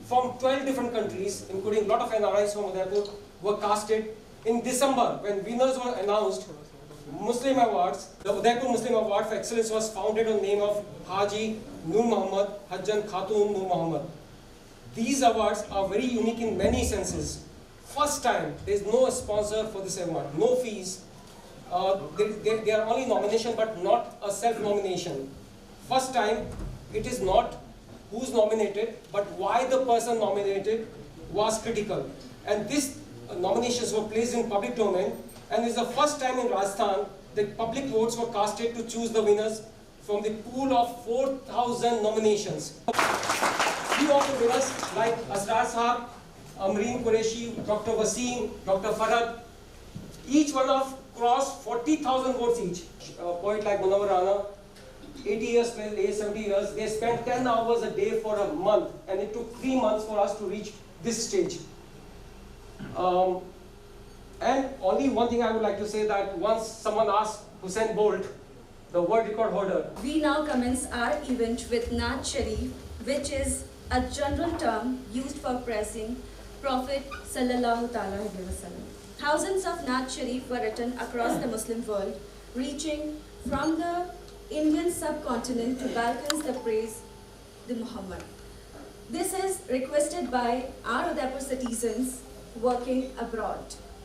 from 12 different countries, including a lot of NRIs from Udaipur, were casted. In December, when winners were announced, Muslim Awards, the Udaipur Muslim Award for Excellence was founded on the name of Haji Noor Muhammad Hajjan Khatun Noor Muhammad. These awards are very unique in many senses. First time, there is no sponsor for this award, no fees. They are only nomination but not a self-nomination. First time, it is not who's nominated, but why the person nominated was critical. And these nominations were placed in public domain, and it's the first time in Rajasthan that public votes were casted to choose the winners from the pool of 4,000 nominations. Few of the winners like Asrar Sahab, Amreen Qureshi, Dr. Wasim, Dr. Farad, each one of crossed 40,000 votes each. A poet like Munawar Rana, 80 years, 70 years, they spent 10 hours a day for a month, and it took 3 months for us to reach this stage. And only one thing I would like to say, that once someone asked Usain Bolt, the world record holder. We now commence our event with Naat Sharif, which is a general term used for praising Prophet Sallallahu Alaihi Wasallam. Thousands of Naat Sharif were written across the Muslim world, reaching from the Indian subcontinent to Balkans to praise the Muhammad. This is requested by our Udaipur citizens working abroad.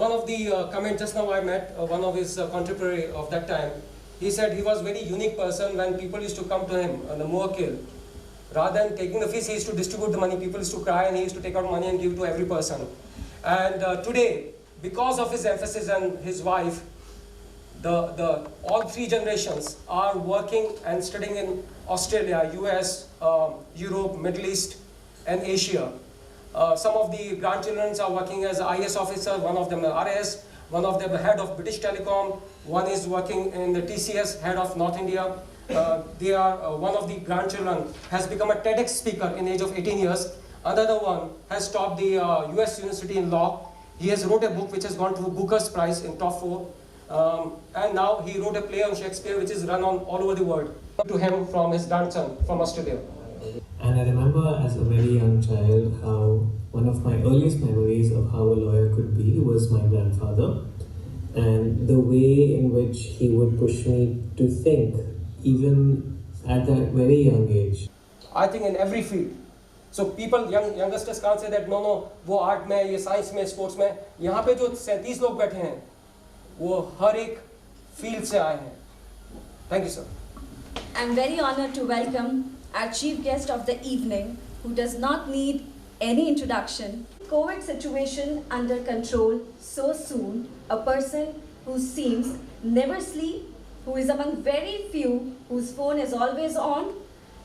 One of the comments just now I met, one of his contemporary of that time, he said he was a very unique person. When people used to come to him on the Muwakkil, rather than taking the fees, he used to distribute the money. People used to cry and he used to take out money and give to every person. And today, because of his emphasis and his wife, all 3 generations are working and studying in Australia, US, Europe, Middle East and Asia. Some of the grandchildren are working as IAS officer, one of them RS, one of them the head of British Telecom, one is working in the TCS, head of North India. They are, one of the grandchildren has become a TEDx speaker in age of 18 years. Another one has topped the US University in law. He has wrote a book which has gone to Booker's Prize in top 4. And now he wrote a play on Shakespeare which is run on all over the world. To him from his grandson from Australia. And I remember as a very young child how one of my earliest memories of how a lawyer could be was my grandfather, and the way in which he would push me to think even at that very young age. I think in every field. So people, youngsters can't say that no, वो art में, ये science में, sports में. यहाँ पे जो 37 लोग बैठे हैं, वो हर एक फील्ड से आए हैं. Thank you, sir. I'm very honored to welcome our chief guest of the evening, who does not need any introduction. COVID situation under control so soon, a person who seems never sleep, who is among very few whose phone is always on,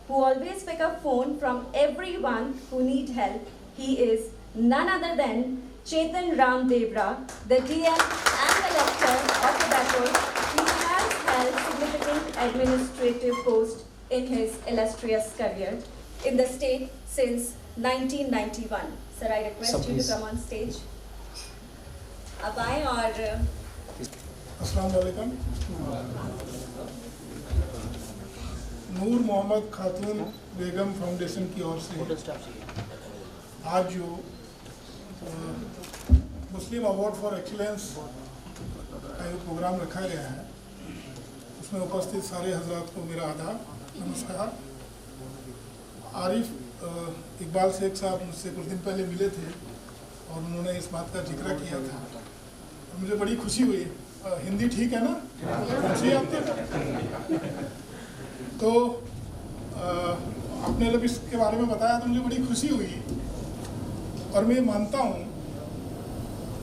who always pick up phone from everyone who need help. He is none other than Chetan Ram Devra, the DM and the lecturer of Udaipur. He has held significant administrative posts in his illustrious career in the state since 1991. Sir, I request you to come on stage. अब आए और अस्सलाम वालेकुम। नूर मोहम्मद खातून बेगम foundation की ओर से आज जो मुस्लिम award for excellence का जो प्रोग्राम रखा गया है, उसमें उपस्थित सारे हजरात को मेरा आदाब, नमस्कार। आरिफ इकबाल शेख साहब मुझसे कुछ दिन पहले मिले थे और उन्होंने इस बात का जिक्र किया था और मुझे बड़ी खुशी हुई हिंदी ठीक है ना? अच्छी है आपकी? तो आपने जब इसके बारे में बताया तो मुझे बड़ी खुशी हुई और मैं मानता हूँ,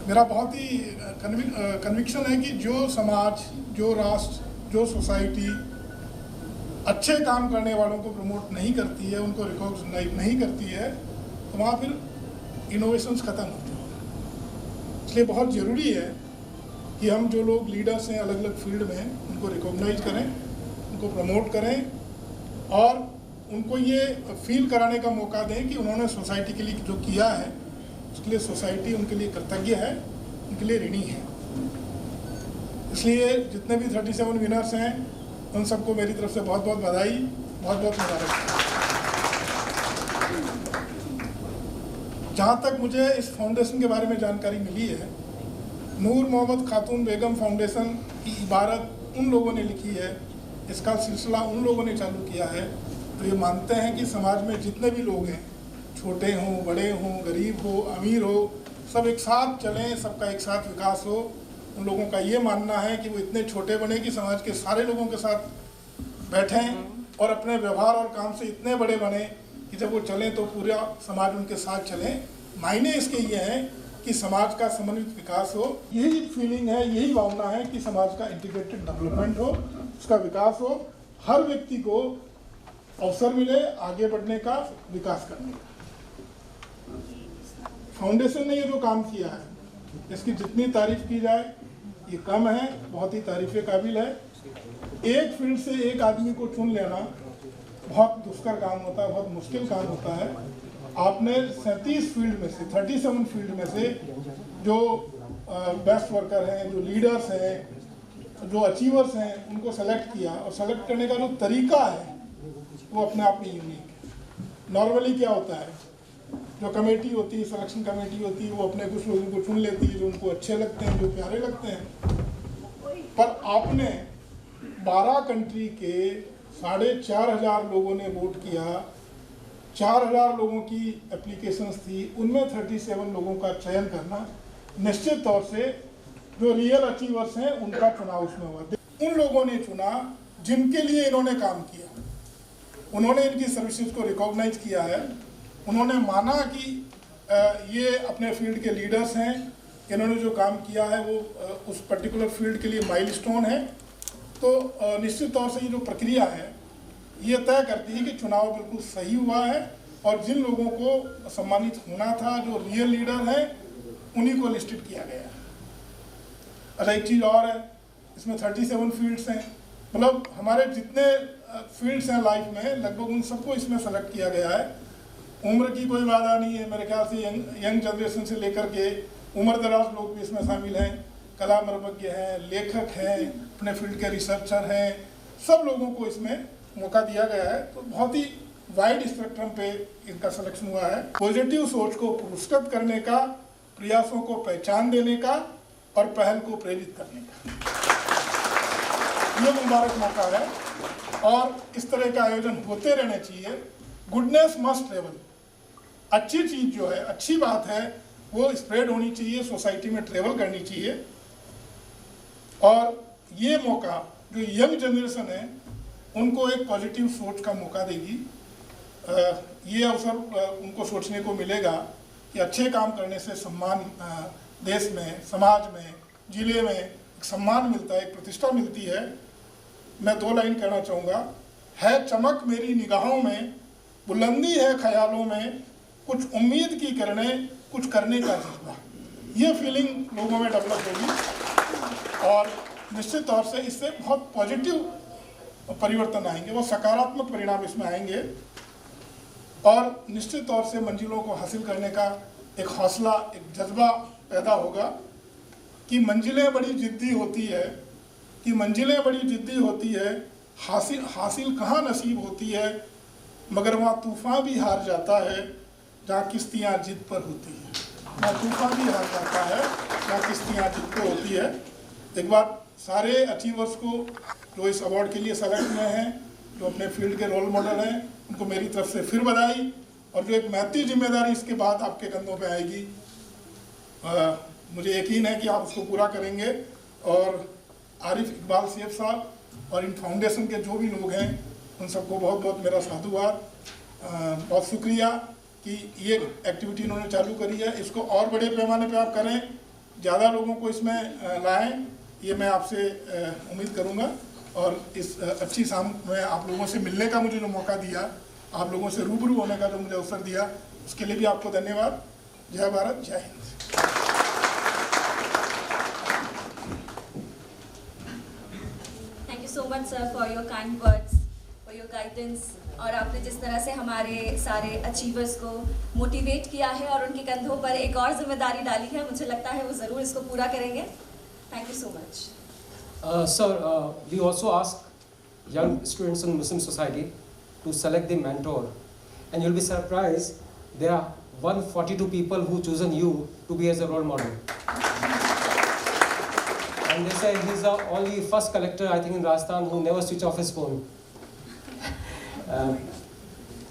मेरा बहुत ही कन्विक्शन है कि जो समाज, जो राष्ट्र, जो सोसाइटी अच्छे काम करने वालों को प्रमोट नहीं करती है, उनको रिकॉग्नाइज नहीं करती है, तो वहाँ फिर इनोवेशंस ख़त्म होते हैं। इसलिए बहुत ज़रूरी है कि हम जो लोग लीडर्स हैं अलग अलग फील्ड में, उनको रिकॉग्नाइज करें, उनको प्रमोट करें और उनको ये फील कराने का मौका दें कि उन्होंने सोसाइटी के लिए जो किया है उसके लिए सोसाइटी उनके लिए कृतज्ञ है, उनके लिए ऋणी है। इसलिए जितने भी 37 विनर्स हैं उन सबको मेरी तरफ से बहुत बहुत बधाई, बहुत बहुत मुबारक। जहाँ तक मुझे इस फाउंडेशन के बारे में जानकारी मिली है, नूर मोहम्मद खातून बेगम फाउंडेशन की इबारत उन लोगों ने लिखी है, इसका सिलसिला उन लोगों ने चालू किया है तो ये मानते हैं कि समाज में जितने भी लोग हैं, छोटे हों, बड़े हों, गरीब हो, अमीर हो, सब एक साथ चलें, सबका एक साथ विकास हो। उन लोगों का ये मानना है कि वो इतने छोटे बने कि समाज के सारे लोगों के साथ बैठें और अपने व्यवहार और काम से इतने बड़े बने कि जब वो चलें तो पूरा समाज उनके साथ चले। मायने इसके ये हैं कि समाज का समन्वित विकास हो। यही फीलिंग है, यही भावना है कि समाज का इंटीग्रेटेड डेवलपमेंट हो, उसका विकास हो, हर व्यक्ति को अवसर मिले आगे बढ़ने का, विकास करने का। फाउंडेशन ने ये जो काम किया है इसकी जितनी तारीफ की जाए ये कम है, बहुत ही तारीफ काबिल है। एक फील्ड से एक आदमी को चुन लेना बहुत दुष्कर काम होता है, बहुत मुश्किल काम होता है। आपने 37 फील्ड में से, 37 फील्ड में से जो बेस्ट वर्कर हैं, जो लीडर्स हैं, जो अचीवर्स हैं, उनको सेलेक्ट किया और सेलेक्ट करने का जो तरीका है वो अपने आप में यूनिक है। नॉर्मली क्या होता है, जो कमेटी होती है, सिलेक्शन कमेटी होती है, वो अपने कुछ लोगों को चुन लेती है जो उनको अच्छे लगते हैं, जो प्यारे लगते हैं। पर आपने 12 कंट्री के 4,500 लोगों ने वोट किया, 4,000 लोगों की एप्लीकेशंस थी, उनमें 37 लोगों का चयन करना, निश्चित तौर से जो रियल अचीवर्स हैं उनका चुनाव उसमें हुआ। उन लोगों ने चुना जिनके लिए इन्होंने काम किया, उन्होंने इनकी सर्विसेज को रिकॉग्नाइज किया है, उन्होंने माना कि ये अपने फील्ड के लीडर्स हैं, इन्होंने जो काम किया है वो उस पर्टिकुलर फील्ड के लिए माइलस्टोन है। तो निश्चित तौर से ये जो प्रक्रिया है ये तय करती है कि चुनाव बिल्कुल सही हुआ है और जिन लोगों को सम्मानित होना था, जो रियल लीडर हैं, उन्हीं को लिस्टेड किया गया है। अच्छा, एक चीज़ और है, इसमें 37 फील्ड्स हैं, मतलब हमारे जितने फील्ड्स हैं लाइफ में लगभग उन सबको इसमें सेलेक्ट किया गया है। उम्र की कोई बाधा नहीं है, मेरे ख्याल से यंग जनरेशन से लेकर के उम्र दराज लोग भी इसमें शामिल हैं, कला मर्मज्ञ हैं, लेखक हैं, अपने फील्ड के रिसर्चर हैं, सब लोगों को इसमें मौका दिया गया है। तो बहुत ही वाइड स्पेक्ट्रम पे इनका सिलेक्शन हुआ है। पॉजिटिव सोच को पुरस्कृत करने का, प्रयासों को पहचान देने का और पहल को प्रेरित करने का ये मुबारक मौका है और इस तरह का आयोजन होते रहने चाहिए। गुडनेस मस्ट ट्रेवल, अच्छी चीज़ जो है, अच्छी बात है, वो स्प्रेड होनी चाहिए, सोसाइटी में ट्रेवल करनी चाहिए। और ये मौका जो यंग जनरेशन है उनको एक पॉजिटिव सोच का मौका देगी। ये अवसर उनको सोचने को मिलेगा कि अच्छे काम करने से सम्मान देश में, समाज में, जिले में एक सम्मान मिलता है, एक प्रतिष्ठा मिलती है। मैं 2 लाइन कहना चाहूँगा, है चमक मेरी निगाहों में, बुलंदी है ख्यालों में, कुछ उम्मीद की किरणें, कुछ करने का जज्बा। ये फीलिंग लोगों में डेवलप होगी और निश्चित तौर से इससे बहुत पॉजिटिव परिवर्तन आएंगे, वो सकारात्मक परिणाम इसमें आएंगे और निश्चित तौर से मंजिलों को हासिल करने का एक हौसला, एक जज्बा पैदा होगा कि मंजिलें बड़ी जिद्दी होती है, कि मंजिलें बड़ी जिद्दी होती है, हासिल कहाँ नसीब होती है, मगर वहाँ तूफ़ान भी हार जाता है जहाँ किश्तियाँ जिद पर होती है। वहाँ तूफ़ान भी हार जाता है जहाँ किश्तियाँ जिद पर होती है। एक बार सारे अचीवर्स को जो इस अवार्ड के लिए सेलेक्ट हुए हैं, जो अपने फील्ड के रोल मॉडल हैं, उनको मेरी तरफ से फिर बधाई। और जो एक महती जिम्मेदारी इसके बाद आपके कंधों पे आएगी, मुझे यकीन है कि आप उसको पूरा करेंगे और आरिफ इकबाल सेफ साहब और इन फाउंडेशन के जो भी लोग हैं उन सबको बहुत बहुत मेरा साधुवाद। बहुत शुक्रिया कि ये एक्टिविटी इन्होंने चालू करी है, इसको और बड़े पैमाने पे आप करें, ज़्यादा लोगों को इसमें लाएं, ये मैं आपसे उम्मीद करूँगा। और इस अच्छी शाम में आप लोगों से मिलने का मुझे जो मौका दिया, आप लोगों से रूबरू होने का जो मुझे अवसर दिया, उसके लिए भी आपको धन्यवाद। जय भारत, जय Hind. Thank you so much sir for your kind words, for your guidance. और आपने जिस तरह से हमारे सारे अचीवर्स को मोटिवेट किया है और उनके कंधों पर एक और जिम्मेदारी डाली है, मुझे लगता है वो ज़रूर इसको पूरा करेंगे। Thank you so much. Sir, we also ask young students in Muslim society to select the mentor, and you'll be surprised there are 142 people who chosen you to be as a role model. And they say he's the only first collector, I think, in Rajasthan who never switch off his phone.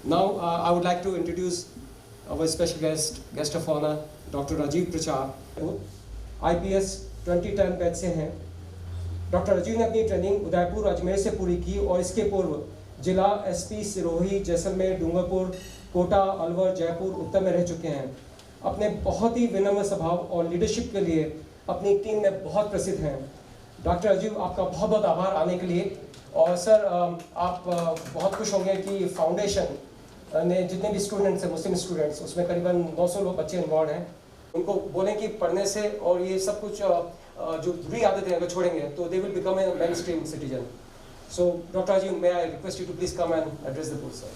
Now I would like to introduce our special guest of honor, Dr. Rajiv Prachar, IPS 2010 batch से हैं। Doctor Rajiv ने अपनी training Udaipur Ajmer से पूरी की और इसके पूर्व जिला एसपी सिरोही, जैसलमेर, डूंगरपुर, कोटा, अलवर, जयपुर, उत्तर में रह चुके हैं। अपने बहुत ही विनम्र स्वभाव और लीडरशिप के लिए अपनी टीम में बहुत प्रसिद्ध हैं। डॉक्टर राजीव, आपका बहुत बहुत आभार आने के लिए। और सर, आप बहुत खुश होंगे कि फाउंडेशन ने जितने भी स्टूडेंट्स हैं, मुस्लिम स्टूडेंट्स, उसमें करीबन 900 लोग बच्चे इन्वॉल्व हैं। उनको बोलें कि पढ़ने से और ये सब कुछ जो बुरी आदतें अगर छोड़ेंगे तो they will become a mainstream citizen. So doctor Rajiv, may I request you to please come and address the board sir.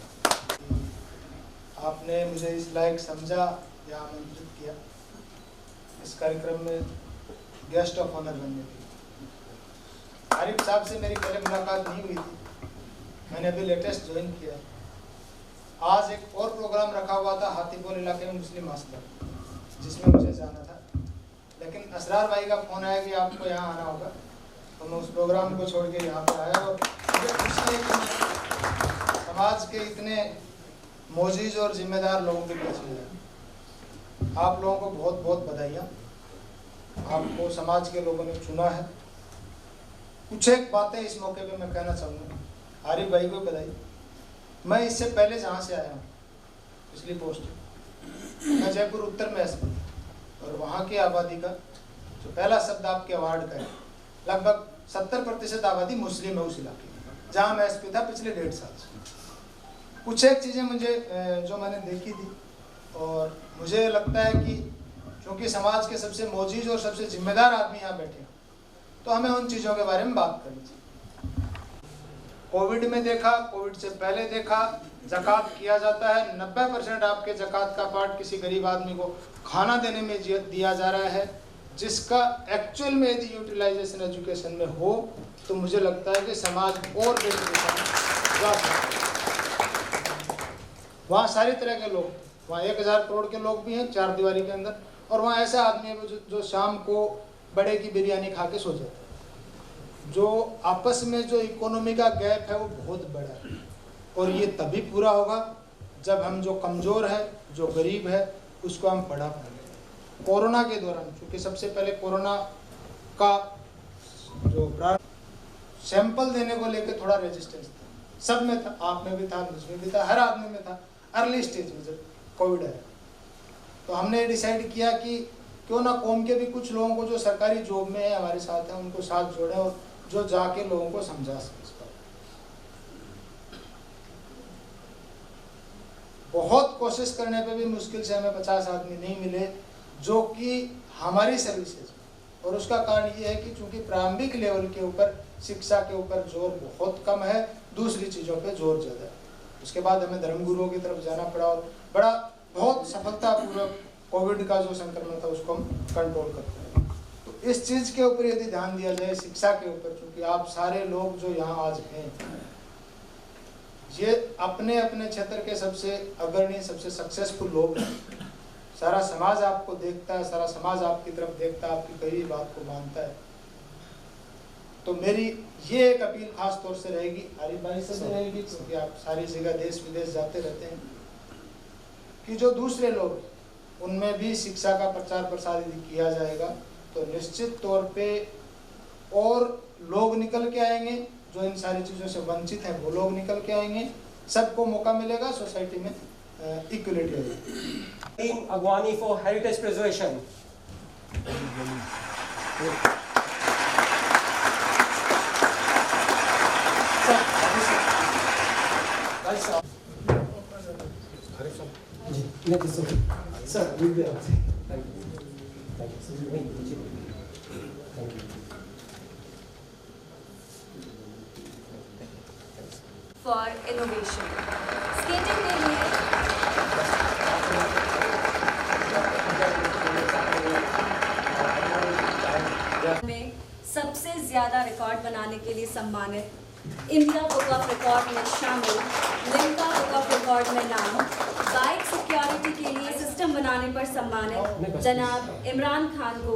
आपने मुझे इस लायक समझा या आमंत्रित किया इस कार्यक्रम में गेस्ट ऑफ ऑनर बनने के लिए। आरिफ साहब से मेरी पहले मुलाकात नहीं हुई थी, मैंने अभी लेटेस्ट ज्वाइन किया। आज एक और प्रोग्राम रखा हुआ था हाथीपोल इलाके में मुस्लिम हॉस्टल, जिसमें मुझे जाना था, लेकिन असरार भाई का फ़ोन आया कि आपको यहाँ आना होगा, तो मैं उस प्रोग्राम को छोड़ के यहाँ पर आया। और मुझे खुशी है कि समाज के इतने मोजीज और जिम्मेदार लोगों के बीच में आप लोगों को बहुत बहुत बधाइयाँ। आपको समाज के लोगों ने चुना है। कुछ एक बातें इस मौके पे मैं कहना चाहूँगा। आरिफ भाई को बधाई। मैं इससे पहले जहाँ से आया हूँ, पिछली पोस्ट, मैं जयपुर उत्तर में एसपी, और वहाँ की आबादी का जो पहला शब्द आपके अवार्ड का है, लगभग 70% आबादी मुस्लिम है उस इलाके में, जहाँ मैं एसपी था पिछले 1.5 साल से। कुछ एक चीज़ें मुझे जो मैंने देखी थी, और मुझे लगता है कि क्योंकि समाज के सबसे मोजीज और सबसे जिम्मेदार आदमी यहाँ बैठे हैं, तो हमें उन चीज़ों के बारे में बात करनी चाहिए। कोविड में देखा, कोविड से पहले देखा, ज़कात किया जाता है। 90% आपके ज़कात का पार्ट किसी गरीब आदमी को खाना देने में दिया जा रहा है, जिसका एक्चुअल में यदि यूटिलाइजेशन एजुकेशन में हो तो मुझे लगता है कि समाज और बेहतर जा सकता है। वहाँ सारी तरह के लोग, वहाँ 1000 करोड़ के लोग भी हैं 4 दीवारी के अंदर, और वहाँ ऐसा आदमी है जो शाम को बड़े की बिरयानी खा के सो जाता है। जो आपस में जो इकोनॉमी का गैप है वो बहुत बड़ा है, और ये तभी पूरा होगा जब हम जो कमज़ोर है, जो गरीब है, उसको हम पढ़ा पाएंगे। कोरोना के दौरान, क्योंकि सबसे पहले कोरोना का जो सैंपल देने को लेकर थोड़ा रेजिस्टेंस था, सब में था, आप में भी था, मुझ में भी था, हर आदमी में था। अर्ली स्टेज में जब कोविड आया तो हमने डिसाइड किया कि क्यों ना कौम के भी कुछ लोगों को जो सरकारी जॉब में है, हमारे साथ हैं, उनको साथ जोड़ें और जो जाके लोगों को समझा सकें। बहुत कोशिश करने पे भी मुश्किल से हमें 50 आदमी नहीं मिले जो कि हमारी सर्विसेज में, और उसका कारण ये है कि चूंकि प्रारंभिक लेवल के ऊपर शिक्षा के ऊपर जोर बहुत कम है, दूसरी चीज़ों पे जोर ज़्यादा है। उसके बाद हमें धर्मगुरुओं की तरफ जाना पड़ा, और बहुत सफलतापूर्वक कोविड का जो संक्रमण था उसको हम कंट्रोल करते हैं। तो इस चीज़ के ऊपर यदि ध्यान दिया जाए, शिक्षा के ऊपर, क्योंकि आप सारे लोग जो यहाँ आज हैं, ये अपने अपने क्षेत्र के सबसे अग्रणी, सबसे सक्सेसफुल लोग हैं। सारा समाज आपको देखता है, सारा समाज आपकी तरफ देखता है, आपकी कई बात को मानता है। तो मेरी ये एक अपील खास तौर से रहेगी, आरिफ भाई से भी रहेगी, क्योंकि आप सारी जगह देश विदेश जाते रहते हैं, कि जो दूसरे लोग उनमें भी शिक्षा का प्रचार प्रसार यदि किया जाएगा तो निश्चित तौर पे और लोग निकल के आएंगे, जो इन सारी चीज़ों से वंचित हैं वो लोग निकल के आएंगे, सबको मौका मिलेगा, सोसाइटी में इक्वलिटी होगी। Team Agwani for heritage preservation. Sir, we'll be out. Thank you. Thank you. Thank you. For innovation. Skating के लिए में सबसे ज्यादा रिकॉर्ड बनाने के लिए सम्मानित, इंडिया बुक ऑफ रिकॉर्ड में शामिल, लिम्का बुक ऑफ रिकॉर्ड में नाम, बाइक सिक्योरिटी के लिए सिस्टम बनाने पर सम्मानित जनाब इमरान खान को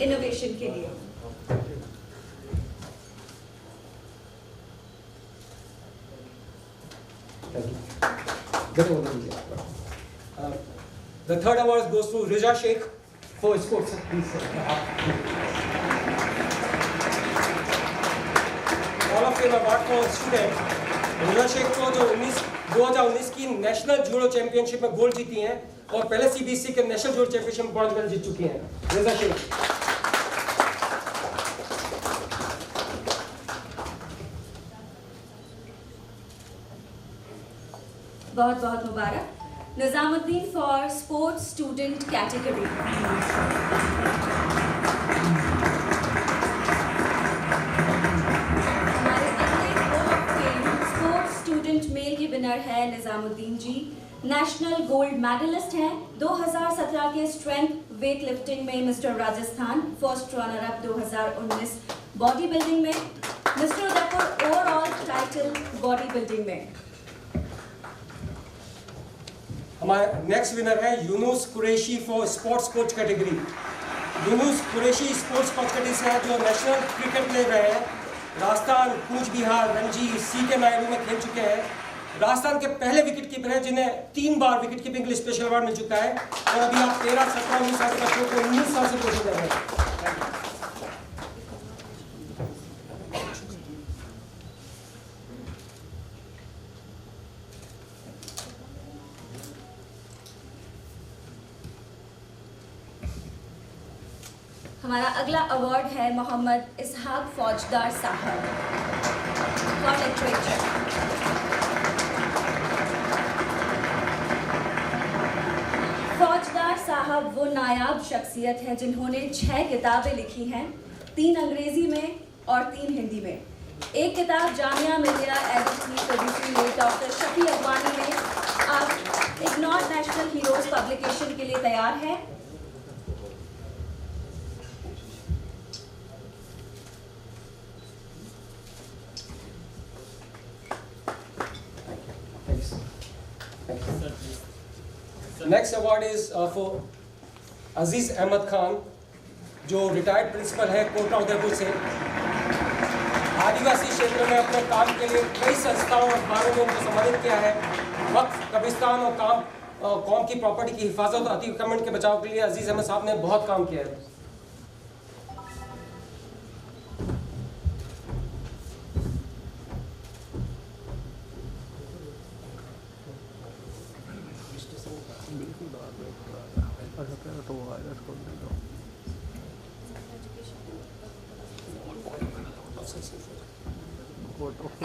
इनोवेशन के लिए। The third award goes to Reza Sheikh for sports. Please, All of them award for student. Reza Sheikh को जो 2019 की नेशनल जूडो चैंपियनशिप में गोल्ड जीती हैं और पहले CBSE के नेशनल जूडो चैंपियनशिप में ब्रॉन्ज मेडल जीत चुकी हैं। रेजा शेख। बहुत बहुत मुबारक। Nizamuddin for sports student category. हमारे अगले walk of fame sports student male के विनर है Nizamuddin ji. National gold medallist हैं 2017 के स्ट्रेंथ वेट लिफ्टिंग में mister Rajasthan, first runner up 2019 body building में, mister Udaipur overall title body building में। हमारे नेक्स्ट विनर है Yunus Qureshi for sports coach category. Yunus Qureshi sports coach category से है जो नेशनल क्रिकेट ले रहे हैं। राजस्थान, कूच बिहार, रणजी, CK नायडू में खेल चुके हैं। राजस्थान के पहले विकेट कीपर हैं जिन्हें 3 बार विकेट कीपिंग के लिए स्पेशल अवार्ड मिल चुका है और अभी आप 13, 17, 19 साल के बच्चों को 19 साल से कोचिंग दे रहे हैं। हमारा अगला अवार्ड है मोहम्मद इसहाक फौजदार साहब फॉर लिटरेचर। फौजदार साहब वो नायाब शख्सियत है जिन्होंने 6 किताबें लिखी हैं, 3 अंग्रेजी में और 3 हिंदी में। एक किताब जामिया मिलिया एडिट की डॉक्टर शफी अगवानी में आप इग्नोर नेशनल हीरोज पब्लिकेशन के लिए तैयार है। नेक्स्ट अवार्ड इज फॉर अजीज अहमद खान जो रिटायर्ड प्रिंसिपल है कोटा उदयपुर से। आदिवासी क्षेत्र में अपने काम के लिए कई संस्थाओं और अखबारों में उनको सम्मानित किया है। वक्फ, कब्रिस्तान और कौम की प्रॉपर्टी की हिफाजत और अतिक्रमण के बचाव के लिए अजीज अहमद साहब ने बहुत काम किया है।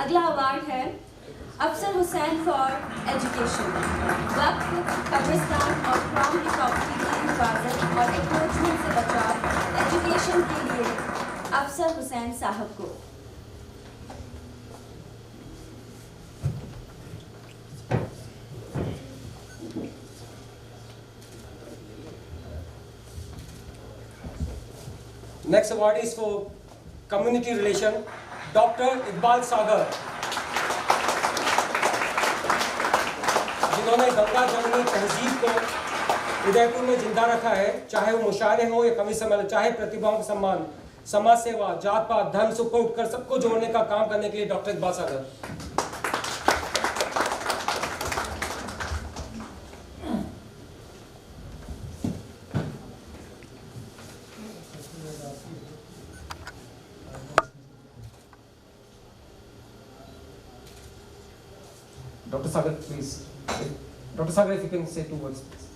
अगला अवार्ड है अफसर हुसैन फॉर एजुकेशन। वक्फ, कब्रिस्तान और क्राउन की प्रॉपर्टी की हिफाजत और एनक्रोचमेंट से बचाव एजुकेशन के लिए अफसर हुसैन साहब को। Next award is for community relation doctor Iqbal Sagar जिन्होंने गंगा जमुनी तहजीब को उदयपुर में जिंदा रखा है, चाहे वो मुशायरे हो या कवि सम्मेलन, चाहे प्रतिभाओं का सम्मान, समाज सेवा, जात पात, धर्म से ऊपर उठकर सबको जोड़ने का काम करने के लिए doctor Iqbal Sagar. Dr. Sagar, please. Dr. Sagar, if you can say 2 words, please.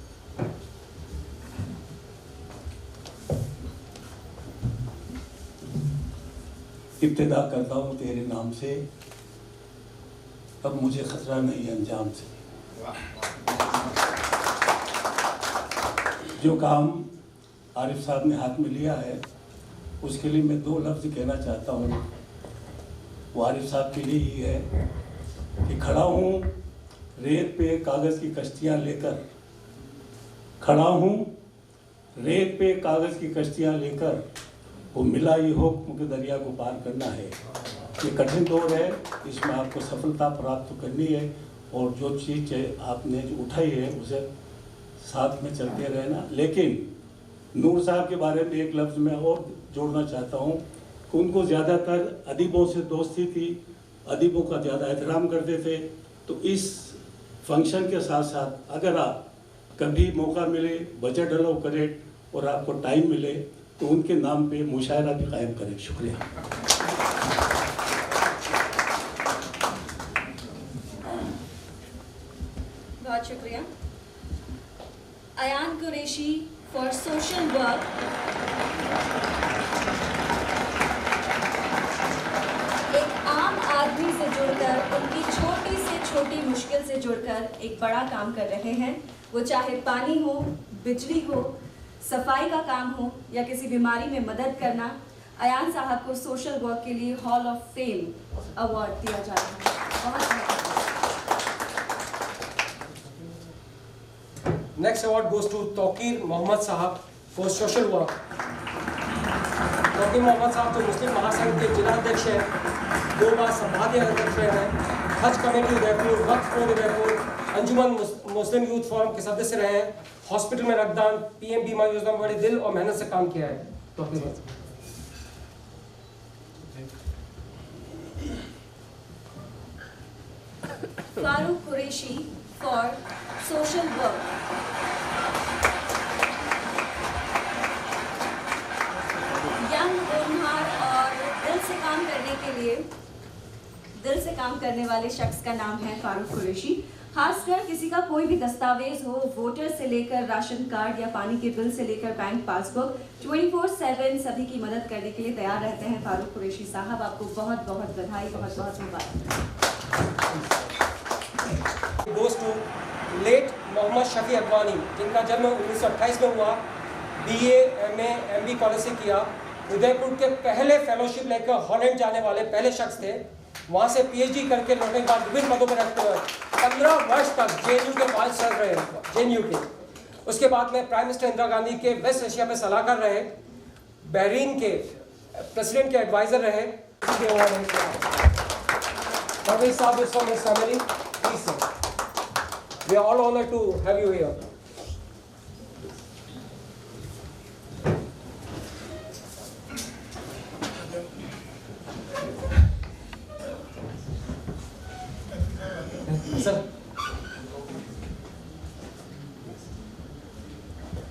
इब्तिदा करता हूँ तेरे नाम से, अब मुझे खतरा नहीं अंजाम से। जो काम आरिफ साहब ने हाथ में लिया है उसके लिए मैं 2 लफ्ज़ कहना चाहता हूँ। वो आरिफ साहब के लिए ही है कि खड़ा हूँ रेत पे कागज़ की कश्तियाँ लेकर, खड़ा हूँ रेत पे कागज़ की कश्तियाँ लेकर, वो मिला ये हुक्म के दरिया को पार करना है। ये कठिन दौर है, इसमें आपको सफलता प्राप्त करनी है और जो चीज़ आपने जो उठाई है उसे साथ में चलते रहना। लेकिन नूर साहब के बारे में एक लफ्ज़ मैं और जोड़ना चाहता हूँ कि उनको ज़्यादातर अदीबों से दोस्ती थी, अदीबों का ज़्यादा एहतराम करते थे। तो इस फंक्शन के साथ साथ अगर आप कभी मौका मिले, बजट अलाउ करें और आपको टाइम मिले तो उनके नाम पे मुशायरा भी कायम करें। शुक्रिया। बहुत शुक्रिया। Ayaan Qureshi for social work. एक आम आदमी से जुड़कर, उनकी छोटी से छोटी मुश्किल से जुड़कर एक बड़ा काम कर रहे हैं। वो चाहे पानी हो, बिजली हो, सफाई का काम हो या किसी बीमारी में मदद करना। अयान साहब को सोशल वर्क के लिए हॉल ऑफ फेम अवार्ड दिया जा रहा है। बहुत Next award goes to Tawqir Mohammad Sahab for social work. Tauqeer Mohammad साहब तो मुस्लिम महासंघ के जिलाध्यक्ष हैं, 2 बार संभागीय अध्यक्ष रहे हैं, हज कमेटी उदयपुर, वक्फ बोर्ड उदयपुर, अंजुमन मुस्लिम यूथ फोरम के सदस्य रहे हैं, हॉस्पिटल में रक्तदान, पीएम बीमा योजना में बड़े दिल और मेहनत से काम किया है। Tauqeer Farooq Qureshi for social work. Young, होनहार और दिल से काम करने के लिए, दिल से काम करने वाले शख्स का नाम है फारूक कुरैशी। खासकर किसी का कोई भी दस्तावेज हो, वोटर से लेकर राशन कार्ड या पानी के बिल से लेकर बैंक पासबुक, 24/7 सभी की मदद करने के लिए तैयार रहते हैं फारूक कुरैशी साहब। आपको बहुत बहुत बधाई, बहुत बहुत मुबारक। goes to late Mohammad Shafi अकवानी, जिनका जन्म 1928 में हुआ, BA MA MB कॉलेज से किया, उदयपुर के पहले फेलोशिप लेकर हॉलैंड जाने वाले पहले शख्स थे। वहाँ से PhD करके लौटने के बाद विभिन्न पदों पर रहते हुए 15 वर्ष तक JNU के 5 साल रहे, JNU के। उसके बाद में प्राइम मिनिस्टर इंदिरा गांधी के वेस्ट एशिया में सलाहकार रहे, बहरीन के प्रेसिडेंट के एडवाइजर रहे। परवेज साहब is from his family, please sir, we are all honored to have you here.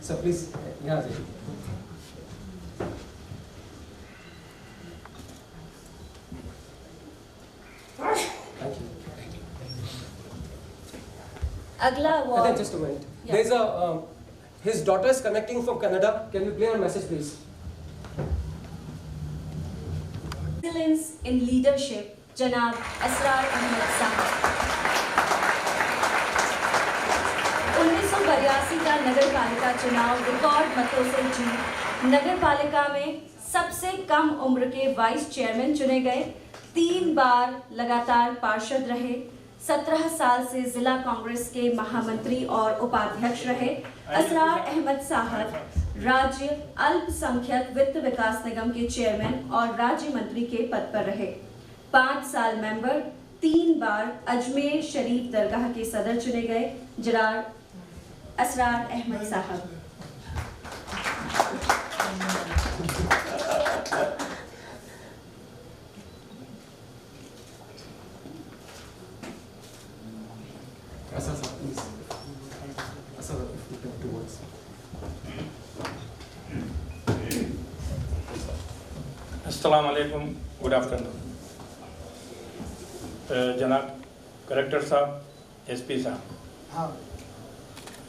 Sir, please, यहाँ से। Thank you. अगला award. Just a minute. There's a his daughter is connecting from Canada. Can we play her message, please? Excellence in leadership, जनाब असरार अहमद साहब। 1982 का नगर पालिका चुनाव record मतों से जीत नगर पालिका में सबसे कम उम्र के वाइस चेयरमैन चुने गए। 3 बार लगातार पार्षद रहे। 17 साल से जिला कांग्रेस के महामंत्री और उपाध्यक्ष रहे। असरार अहमद साहब राज्य अल्पसंख्यक वित्त विकास निगम के चेयरमैन और राज्य मंत्री के पद पर रहे। 5 साल मेंबर, 3 बार अजमेर शरीफ दरगाह के सदर चुने गए। जनाब असरार अहमद साहब। अस्सलाम वालेकुम, गुड आफ्टरनून। जनाब कलेक्टर साहब, एसपी साहब, हाँ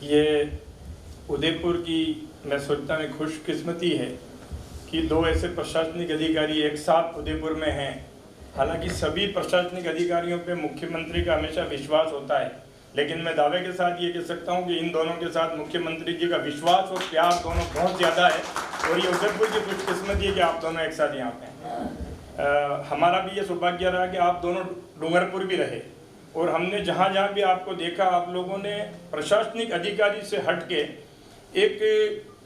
ये उदयपुर की मैं सोचता हूँ खुशकिस्मती है कि दो ऐसे प्रशासनिक अधिकारी एक साथ उदयपुर में हैं। हालांकि सभी प्रशासनिक अधिकारियों पे मुख्यमंत्री का हमेशा विश्वास होता है, लेकिन मैं दावे के साथ ये कह सकता हूँ कि इन दोनों के साथ मुख्यमंत्री जी का विश्वास और प्यार दोनों बहुत ज़्यादा है। और ये उदयपुर की खुशकिस्मती है कि आप दोनों एक साथ यहाँ पे हैं। हमारा भी ये सौभाग्य रहा कि आप दोनों डूंगरपुर भी रहे, और हमने जहाँ जहाँ भी आपको देखा आप लोगों ने प्रशासनिक अधिकारी से हट के एक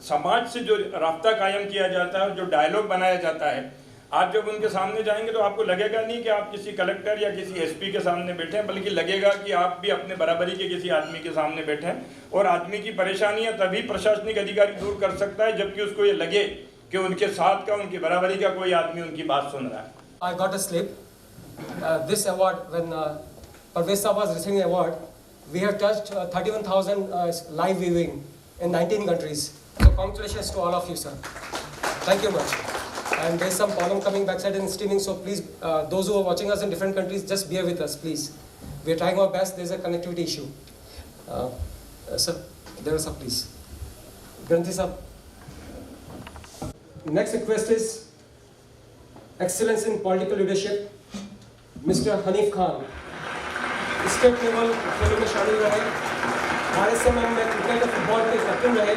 समाज से जो राब्ता कायम किया जाता है, जो डायलॉग बनाया जाता है, आप जब उनके सामने जाएंगे तो आपको लगेगा नहीं कि आप किसी कलेक्टर या किसी एसपी के सामने बैठे हैं, बल्कि लगेगा कि आप भी अपने बराबरी के किसी आदमी के सामने बैठे हैं। और आदमी की परेशानियां तभी प्रशासनिक अधिकारी दूर कर सकता है जबकि उसको ये लगे कि उनके साथ का, उनकी बराबरी का कोई आदमी उनकी बात सुन रहा है। I got a slip. This award, when Parvez Sahab was receiving the award, we have touched 31,000 live viewing in 19 countries. So congratulations to all of you, sir. Thank you much. And there's some problem coming backside in streaming, so please, those who are watching us in different countries, just bear with us, please. We are trying our best. There's a connectivity issue. Sir, there is a please. Granthi sir. Next request is Excellence in Political Leadership, Mr. Hanif Khan. State level खेलों में शामिल रहे, RSMM में cricket और football के captain रहे,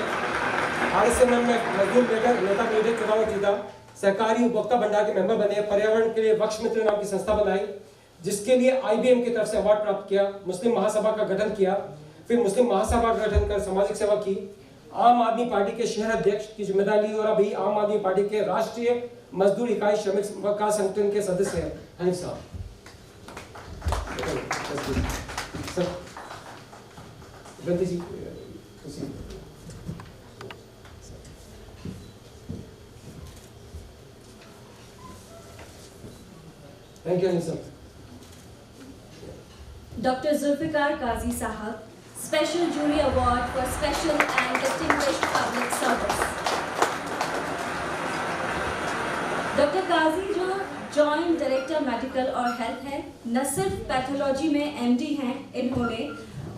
RSMM में मजदूर नेता के लीडर चुनाव जीता, सहकारी उपभोक्ता भंडार के मेंबर बने, पर्यावरण के लिए वक्ष मित्र नाम की संस्था बनाई, जिसके लिए IBM की तरफ से अवार्ड प्राप्त किया, मुस्लिम महासभा का गठन किया, फिर मुस्लिम महासभा का गठन कर सामाजिक सेवा की, आम आदमी पार्टी के शहर अध्यक्ष की जिम्मेदारी ली और अभी आम आदमी पार्टी के राष्ट्रीय मजदूर इकाई श्रमिक विकास संगठन के सदस्य हैं। हनीफ साहब। Sir, Gandhi ji, thank you, sir. Dr. Zulfikar Qazi Sahab, Special Jury Award for Special and Distinguished Public Service. Dr. Qazi जो जॉइंट डायरेक्टर मेडिकल और हेल्थ है, न सिर्फ पैथोलॉजी में MD हैं, इन्होंने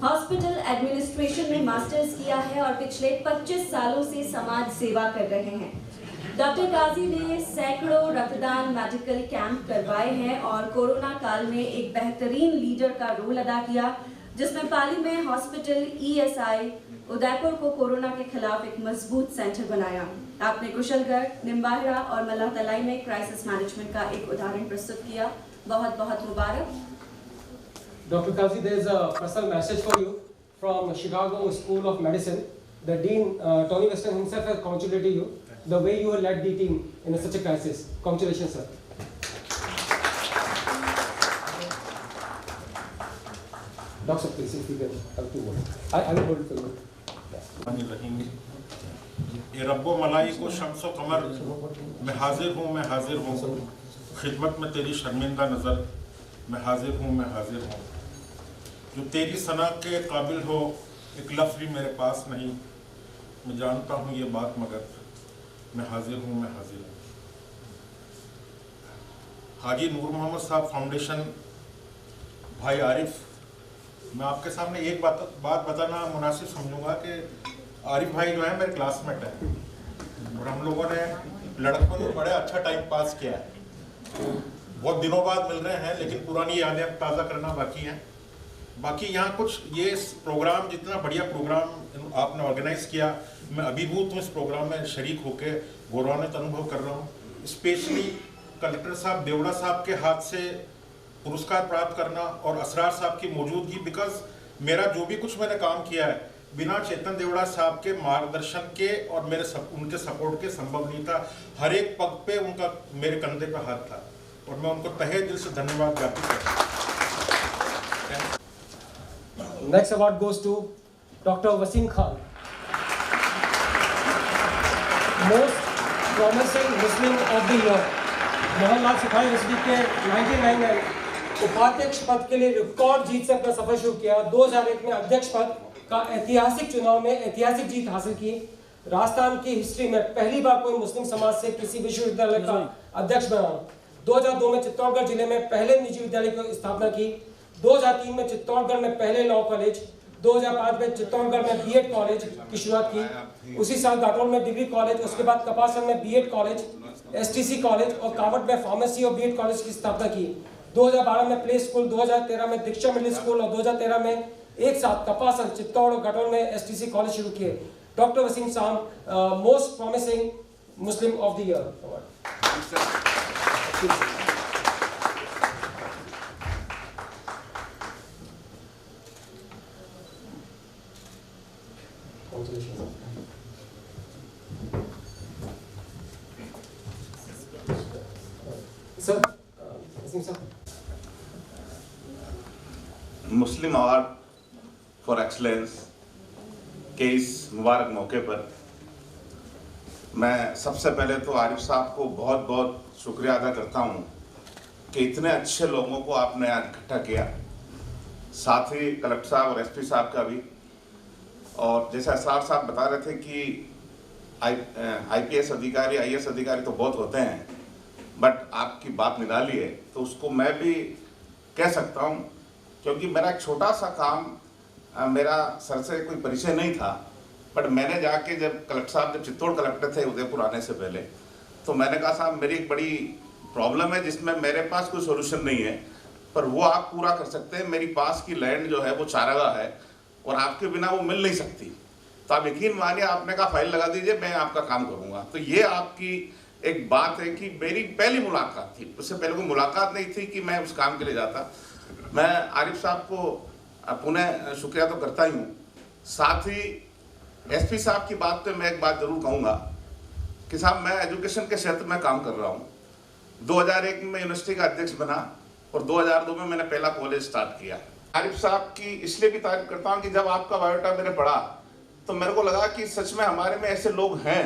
हॉस्पिटल एडमिनिस्ट्रेशन में मास्टर्स किया है और पिछले 25 सालों से समाज सेवा कर रहे हैं। डॉक्टर काजी ने सैकड़ों रक्तदान मेडिकल कैंप करवाए हैं और कोरोना काल में एक बेहतरीन लीडर का रोल अदा किया, जिसमें पाली में हॉस्पिटल ESI उदयपुर को कोरोना के खिलाफ एक मजबूत सेंटर बनाया। आपने कुशलगढ़, निम्बाहेड़ा और मल्लातलाई में क्राइसिस मैनेजमेंट का एक उदाहरण प्रस्तुत किया। बहुत बहुत मुबारक। Dr. Qazi, there is a personal message for you from Chicago School of Medicine. The Dean, Tony Weston himself has congratulated you, the way you have led the team in such a crisis. Congratulations, sir. Doctor, please, if you can help me. I will hold it for you. ये रब्बो मलाई को शम्सो कमर, मैं हाजिर हूँ खिदमत में तेरी शर्मिंदा नज़र, मैं हाजिर हूँ जो तेरी सना के काबिल हो, एक लफ्ज़ भी मेरे पास नहीं, मैं जानता हूँ ये बात मगर मैं हाजिर हूँ हाजी नूर मोहम्मद साहब फाउंडेशन, भाई आरिफ, मैं आपके सामने एक बात बताना मुनासिब समझूंगा कि आरिफ भाई जो है मेरे क्लासमेट है और हम लोगों ने लड़कों में बड़े अच्छा टाइम पास किया है। बहुत दिनों बाद मिल रहे हैं लेकिन पुरानी यादें अब ताज़ा करना बाकी हैं। बाकी यहाँ कुछ ये प्रोग्राम, जितना बढ़िया प्रोग्राम आपने ऑर्गेनाइज किया, मैं अभिभूत हूँ इस प्रोग्राम में शरीक होकर, गौरवान्वित अनुभव कर रहा हूँ। स्पेशली कलेक्टर साहब देवड़ा साहब के हाथ से पुरस्कार प्राप्त करना और असरार साहब की मौजूदगी, बिकॉज मेरा जो भी कुछ मैंने काम किया है बिना चेतन देवड़ा साहब के मार्गदर्शन के और उनके सपोर्ट के संभव नहीं था। हर एक पग पे उनका मेरे कंधे पे हाथ था और मैं उनको तहे दिल से धन्यवाद ज्ञापित करता हूं। Next award goes to Dr. Wasim Khan, Most Promising Muslim of the Year। Mohanlal सुखाई यूनिवर्सिटी के 1999 उपाध्यक्ष पद के लिए रिकॉर्ड जीत से अपना सफर शुरू किया। 2001 में अध्यक्ष पद का ऐतिहासिक चुनाव में ऐतिहासिक जीत हासिल की। राजस्थान की हिस्ट्री में पहली बार कोई मुस्लिम समाज से किसी विश्वविद्यालय का अध्यक्ष बना। 2002 में चित्तौड़गढ़ जिले में पहले निजी विद्यालय की स्थापना की। 2003 में चित्तौड़गढ़ में पहले लॉ कॉलेज, 2005 में चित्तौड़गढ़ में बीएड कॉलेज की शुरुआत की। उसी साल घाटोल में डिग्री कॉलेज, उसके बाद कपासन में बीएड कॉलेज, एसटीसी कॉलेज और कावड़ में फार्मेसी और बीएड कॉलेज की स्थापना की। 2012 में प्ले स्कूल, 2013 में दीक्षा मिडिल स्कूल और 2013 में एक साथ कपासन, चित्तौड़ और घाटोल में एसटीसी कॉलेज शुरू किए। Doctor Wasim Saam most promising Muslim of the year award. Sir, Wasim साहब। मुस्लिम अवार्ड फॉर एक्सलेंस के इस मुबारक मौके पर मैं सबसे पहले तो आरिफ साहब को बहुत बहुत शुक्रिया अदा करता हूँ कि इतने अच्छे लोगों को आपने आज इकट्ठा किया, साथ ही कलेक्टर साहब और एसपी साहब का भी। और जैसे असरार साहब बता रहे थे कि आईपीएस अधिकारी, आईएएस अधिकारी तो बहुत होते हैं, बट आपकी बात निराली है, तो उसको मैं भी कह सकता हूँ, क्योंकि मेरा एक छोटा सा काम, मेरा सर से कोई परिचय नहीं था, बट मैंने जाके जब कलेक्टर साहब जब चित्तौड़ कलेक्टर थे उदयपुर आने से पहले, तो मैंने कहा साहब मेरी एक बड़ी प्रॉब्लम है जिसमें मेरे पास कोई सोल्यूशन नहीं है, पर वो आप पूरा कर सकते हैं। मेरी पास की लैंड जो है वो चारागाह है और आपके बिना वो मिल नहीं सकती, तो आप यकीन मानिए, आपने कहा फाइल लगा दीजिए, मैं आपका काम करूँगा। तो ये आपकी एक बात है कि मेरी पहली मुलाकात थी, उससे पहले कोई मुलाकात नहीं थी कि मैं उस काम के लिए जाता। मैं आरिफ साहब को पुनः शुक्रिया तो करता ही हूँ, साथ ही एसपी साहब की बात पे मैं एक बात जरूर कहूँगा कि साहब मैं एजुकेशन के क्षेत्र में काम कर रहा हूँ। 2001 में यूनिवर्सिटी का अध्यक्ष बना और 2002 में मैंने पहला कॉलेज स्टार्ट किया। आरिफ साहब की इसलिए भी तारीफ करता हूँ कि जब आपका बायोडाटा मैंने पढ़ा तो मेरे को लगा कि सच में हमारे में ऐसे लोग हैं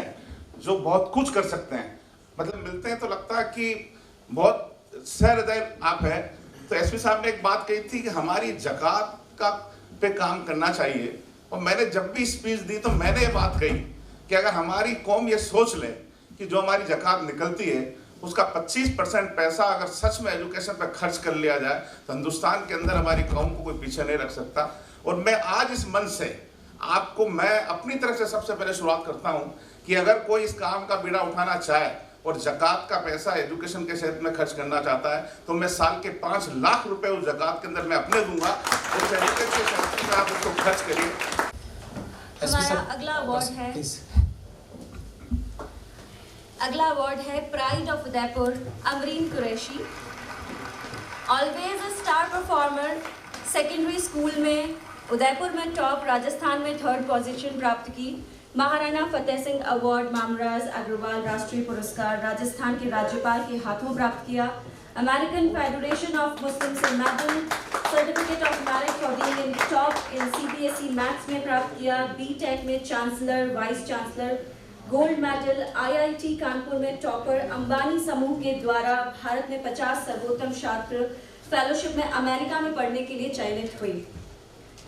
जो बहुत कुछ कर सकते हैं। मतलब मिलते हैं तो लगता है कि बहुत सहृदय आप हैं। तो एसपी साहब ने एक बात कही थी कि हमारी ज़कात का पे काम करना चाहिए, और मैंने जब भी स्पीच दी तो मैंने ये बात कही कि अगर हमारी कौम ये सोच ले कि जो हमारी ज़कात निकलती है उसका 25% पैसा अगर सच में एजुकेशन पर खर्च कर लिया जाए तो हिंदुस्तान के अंदर हमारी कौम को कोई पीछे नहीं रख सकता। और मैं आज इस मन से आपको मैं अपनी तरफ से सबसे पहले शुरुआत करता हूँ कि अगर कोई इस काम का बीड़ा उठाना चाहे और ज़कात का पैसा एजुकेशन के क्षेत्र में खर्च करना चाहता है तो मैं साल के 5 लाख रुपए उस ज़कात के अंदर मैं अपने दूंगा, उस एजुकेशन के क्षेत्र में आप उसको खर्च करिए। हमारा अगला अवार्ड है pride of Udaipur, Amreen Qureshi. Always a star performer, secondary school में उदयपुर में टॉप, राजस्थान में 3rd पोजीशन प्राप्त की। महाराणा फतेह सिंह अवार्ड मामराज अग्रवाल राष्ट्रीय पुरस्कार राजस्थान के राज्यपाल के हाथों प्राप्त किया। अमेरिकन फेडरेशन ऑफ मुस्लिम से medal, certificate of merit for being in top in CBSE maths में प्राप्त किया। बीटेक में chancellor, vice chancellor, gold medal, IIT Kanpur में टॉपर। अंबानी समूह के द्वारा भारत में 50 सर्वोत्तम छात्र फेलोशिप में अमेरिका में पढ़ने के लिए चयनित हुई।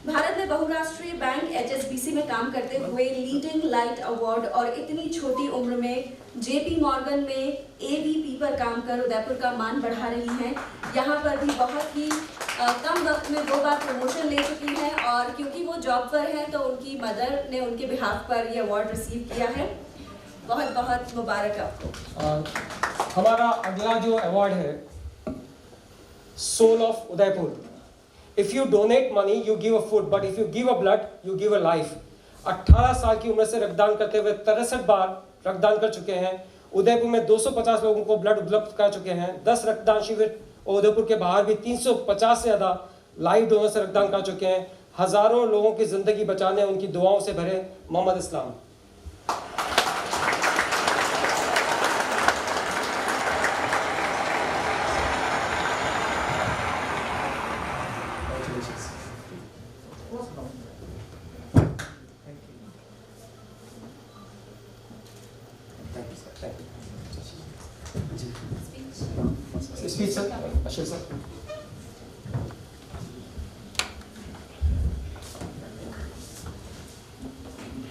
भारत में बहुराष्ट्रीय बैंक एचएसबीसी में काम करते हुए लीडिंग लाइट अवार्ड और इतनी छोटी उम्र में जेपी मॉर्गन में एवीपी पर काम कर उदयपुर का मान बढ़ा रही हैं। यहाँ पर भी बहुत ही कम वक्त में 2 बार प्रमोशन ले चुकी हैं और क्योंकि वो जॉब पर हैं तो उनकी मदर ने उनके बिहाफ पर ये अवार्ड रिसीव किया है। बहुत बहुत मुबारक आपको। हमारा अगला जो अवार्ड है soul of Udaipur. If you donate money, you give a food, but if you give a blood, you give a life. 18 साल की उम्र से रक्तदान करते हुए 63 बार रक्तदान कर चुके हैं। उदयपुर में 250 लोगों को ब्लड उपलब्ध कर चुके हैं। 10 रक्तदान शिविर और उदयपुर के बाहर भी 350 से ज़्यादा लाइव डोनर से रक्तदान कर चुके हैं। हज़ारों लोगों की ज़िंदगी बचाने उनकी दुआओं से भरे मोहम्मद इस्लाम।